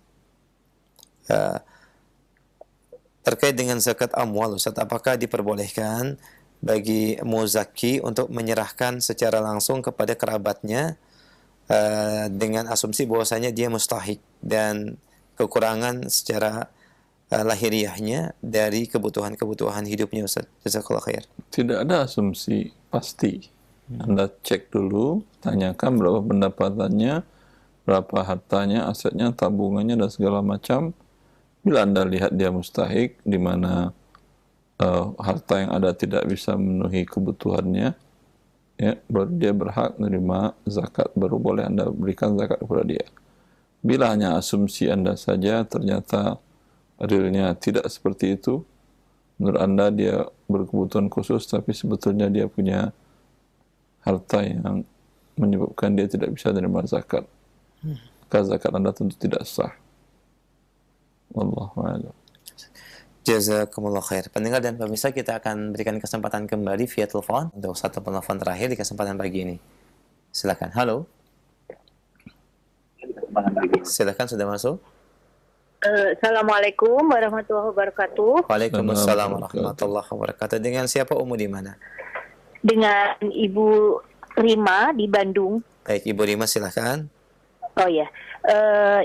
Terkait dengan zakat amwal, Ustaz, apakah diperbolehkan bagi muzaki untuk menyerahkan secara langsung kepada kerabatnya dengan asumsi bahwasanya dia mustahik dan kekurangan secara lahiriahnya dari kebutuhan-kebutuhan hidupnya, Ustaz? Jazakallah khair. Tidak ada asumsi pasti. Anda cek dulu, tanyakan berapa pendapatannya, berapa hartanya, asetnya, tabungannya, dan segala macam. Bila Anda lihat dia mustahik, di mana harta yang ada tidak bisa memenuhi kebutuhannya, ya, baru dia berhak menerima zakat, baru boleh Anda berikan zakat kepada dia. Bila hanya asumsi Anda saja, ternyata realnya tidak seperti itu, menurut Anda dia berkebutuhan khusus, tapi sebetulnya dia punya harta yang menyebabkan dia tidak bisa menerima zakat, maka zakat Anda tentu tidak sah. Wallahu a'lam. Jazakumullah khair. Pendengar dan pemirsa, kita akan berikan kesempatan kembali via telepon untuk satu penelpon terakhir di kesempatan pagi ini. Silakan. Halo. Silakan, sudah masuk. Assalamualaikum warahmatullahi wabarakatuh. Waalaikumsalam warahmatullahi wabarakatuh. Dengan siapa, Umu, di mana? Dengan Ibu Rima di Bandung. Baik, Ibu Rima, silakan. Oh ya,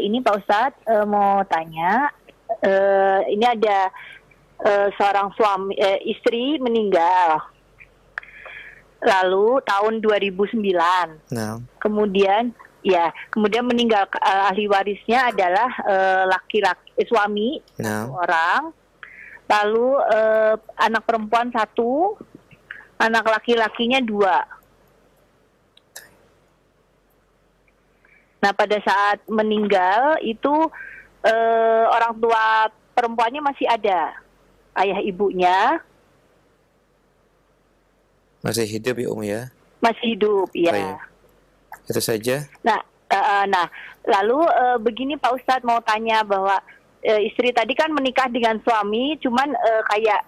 ini Pak Ustadz mau tanya, ini ada seorang istri meninggal, lalu tahun 2009. Nah. Kemudian meninggal, ahli warisnya adalah suami orang, lalu anak perempuan 1, anak laki-lakinya 2. Nah, pada saat meninggal itu orang tua perempuannya masih ada, ayah ibunya masih hidup ya, ya? Masih hidup, ya. Baik. Itu saja. Nah, lalu begini Pak Ustadz, mau tanya bahwa istri tadi kan menikah dengan suami, cuman kayak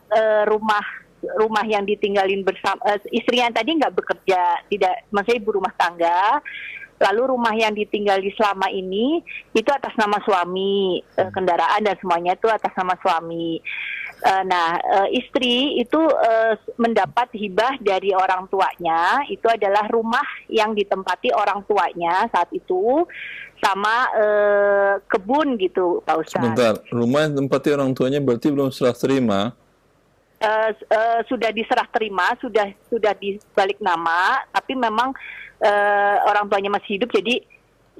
rumah yang ditinggalin bersama, istri yang tadi nggak bekerja, tidak, maksudnya ibu rumah tangga. lalu rumah yang ditinggali selama ini itu atas nama suami, kendaraan dan semuanya itu atas nama suami. Nah, istri itu mendapat hibah dari orang tuanya, itu adalah rumah yang ditempati orang tuanya saat itu, sama kebun gitu, Pak Ustadz. Sebentar, rumah yang ditempati orang tuanya berarti belum serah terima? Sudah diserah terima, sudah dibalik nama, tapi memang orang tuanya masih hidup, jadi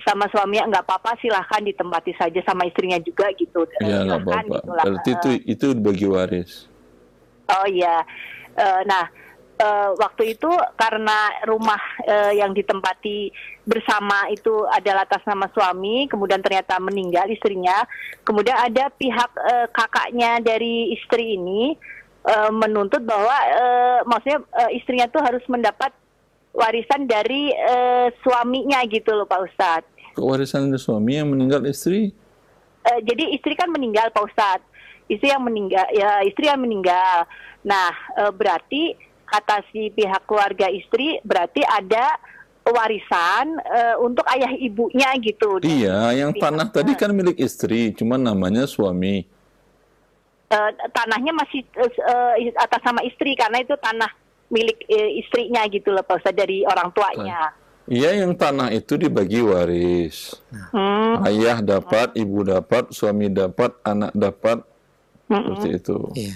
sama suaminya nggak apa-apa, silahkan ditempati saja sama istrinya juga gitu. Iya, nggak apa-apa. Gitu Berarti itu dibagi waris. Oh iya. Nah, waktu itu karena rumah yang ditempati bersama itu adalah atas nama suami, kemudian ternyata meninggal istrinya, kemudian ada pihak kakaknya dari istri ini menuntut bahwa maksudnya istrinya tuh harus mendapat warisan dari suaminya gitu loh, Pak Ustadz. Warisan dari suami yang meninggal istri? Jadi istri kan meninggal, Pak Ustadz. Istri yang meninggal, ya istri yang meninggal. Nah, berarti kata si pihak keluarga istri berarti ada warisan untuk ayah ibunya gitu. Iya, yang tanah tadi kan milik istri, cuman namanya suami. Tanahnya masih atas nama istri karena itu tanah milik istrinya gitu loh, Pak Ustadz, dari orang tuanya. Iya, yang tanah itu dibagi waris. Ayah dapat, ibu dapat, suami dapat, anak dapat, seperti itu. Iya.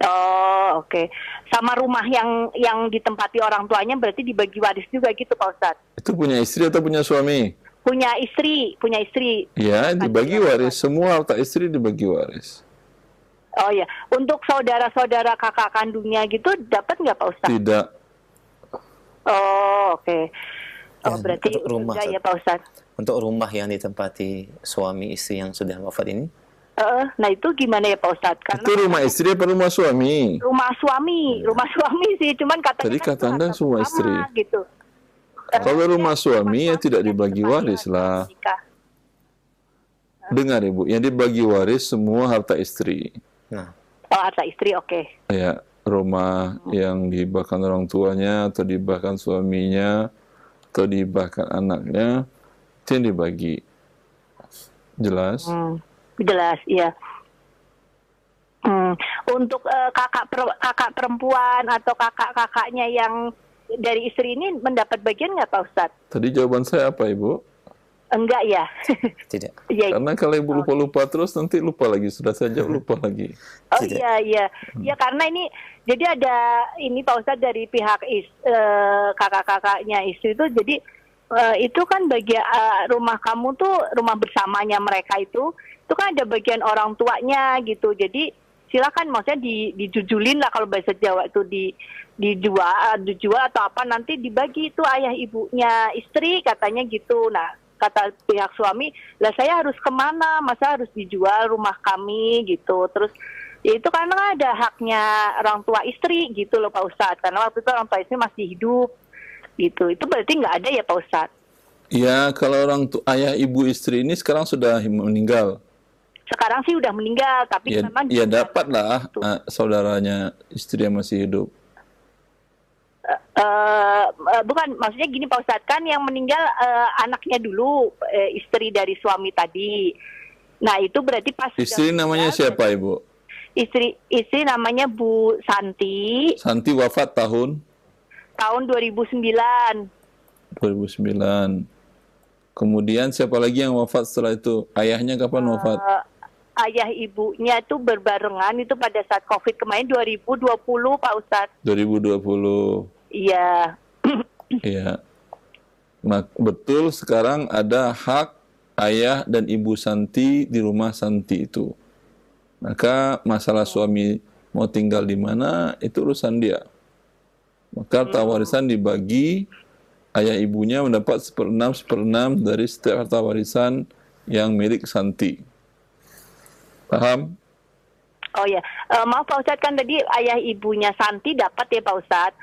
Oh, oke. Sama rumah yang ditempati orang tuanya berarti dibagi waris juga gitu, Pak Ustadz? Itu punya istri atau punya suami? Punya istri. Iya, dibagi waris. Semua harta istri dibagi waris. Oh ya, untuk saudara-saudara kakak kandungnya gitu dapat nggak, Pak Ustadz? Tidak. Oh, oke. Oh, berarti untuk rumah, enggak ya, Pak Ustadz? Untuk rumah yang ditempati suami istri yang sudah wafat ini? Nah itu gimana ya, Pak Ustadz? Karena itu rumah istri apa rumah suami? Rumah suami sih, cuman katanya tadi kan kata Anda semua istri. Gitu. Kalau rumah suami ya tidak dibagi waris lah. Dengar Ibu, yang dibagi waris semua harta istri. Nah. Oh, harta istri, oke. Ya, rumah yang dihibahkan orang tuanya atau dihibahkan suaminya atau dihibahkan anaknya itu yang dibagi. Jelas? Jelas, iya. Untuk kakak perempuan atau kakaknya yang dari istri ini mendapat bagian nggak, Pak Ustadz? Tadi jawaban saya apa, Ibu? Enggak ya? Tidak. Ya, karena kalau Ibu lupa-lupa terus nanti lupa lagi. Sudah saja lupa lagi. Oh iya. Ya karena ini, jadi ada ini Pak Ustadz dari pihak kakak-kakaknya istri itu, jadi itu kan bagian rumah kamu tuh, rumah bersamanya mereka itu kan ada bagian orang tuanya gitu. Jadi silakan maksudnya dijujulin lah kalau bahasa Jawa itu dijual atau apa, nanti dibagi itu ayah ibunya istri katanya gitu. Nah, kata pihak suami, lah saya harus kemana, masa harus dijual rumah kami gitu. Terus ya itu karena ada haknya orang tua istri gitu loh, Pak Ustadz, karena waktu itu orang tua istri masih hidup gitu. Itu berarti nggak ada ya, Pak Ustadz? Ya, kalau ayah ibu istri ini sekarang sudah meninggal. Sekarang sih udah meninggal, tapi ya, memang ya dapatlah saudaranya istri yang masih hidup. Bukan, maksudnya gini Pak Ustadz, kan yang meninggal anaknya dulu, istri dari suami tadi. Nah itu berarti pas istri namanya siapa, Ibu? Istri namanya Bu Santi. Santi wafat tahun 2009. Kemudian siapa lagi yang wafat setelah itu? Ayahnya kapan wafat? Ayah ibunya itu berbarengan itu pada saat COVID kemarin 2020, Pak Ustadz. 2020. Iya. Iya. Betul, sekarang ada hak ayah dan ibu Santi di rumah Santi itu. Maka masalah suami mau tinggal di mana itu urusan dia. Maka harta warisan dibagi, ayah ibunya mendapat 1/6 dari setiap harta warisan yang milik Santi. Paham? Oh ya, maaf Pak Ustadz, kan tadi ayah ibunya Santi dapat ya Pak Ustadz.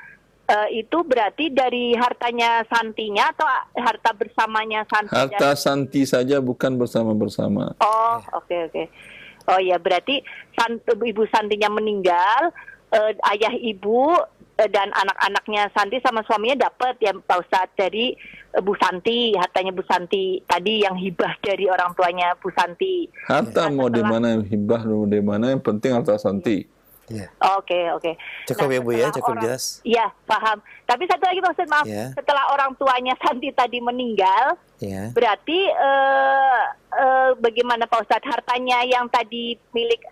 Itu berarti dari hartanya Santinya atau harta bersamanya Santi? Harta Santi saja, bukan bersama-bersama. Oh, oke. Oh ya, berarti Ibu Santinya meninggal, ayah ibu dan anak-anaknya Santi sama suaminya dapat ya Pak Ustadz dari Bu Santi, hartanya Bu Santi tadi yang hibah dari orang tuanya Bu Santi. Harta mau di mana, hibah mau di mana, yang penting harta Santi. Iya. Oke. Cukup ya Bu ya, cukup setelah jelas. Iya, paham. Tapi satu lagi Pak Ustadz, maaf. Iya. Setelah orang tuanya Santi tadi meninggal, Iya. berarti bagaimana Pak Ustadz, hartanya yang tadi milik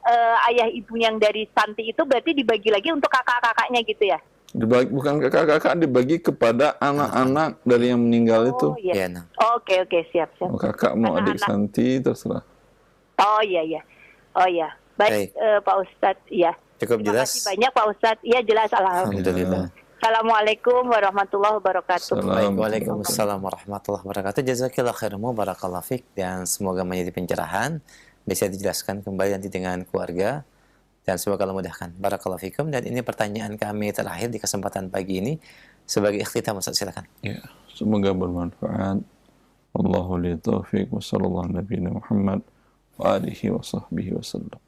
ayah ibunya yang dari Santi itu berarti dibagi lagi untuk kakak-kakaknya gitu ya? Dibagi, bukan kakak-kakak, dibagi kepada anak-anak dari yang meninggal itu. Iya. Iya, nah. Oke, siap. Mau kakak, mau adik Anak-anak. Santi, terserah. Oh iya. Baik, Pak Ustadz, iya. Cukup Terima jelas. kasih banyak Pak Ustadz. Iya jelas, alhamdulillah. Assalamualaikum warahmatullahi wabarakatuh. Baik, waalaikumsalam warahmatullahi wabarakatuh. Jazakillah khairan, barakallahu fiik, dan semoga menjadi pencerahan. Bisa dijelaskan kembali nanti dengan keluarga dan semoga Allah mudahkan. Barakallahu fiikum. Dan ini pertanyaan kami terakhir di kesempatan pagi ini sebagai ikhtitam, Ustaz, silakan. Ya, semoga bermanfaat. Wallahu li taufiq wa sallallahu nabiyina Muhammad wa alihi wa sahbihi wa sallam.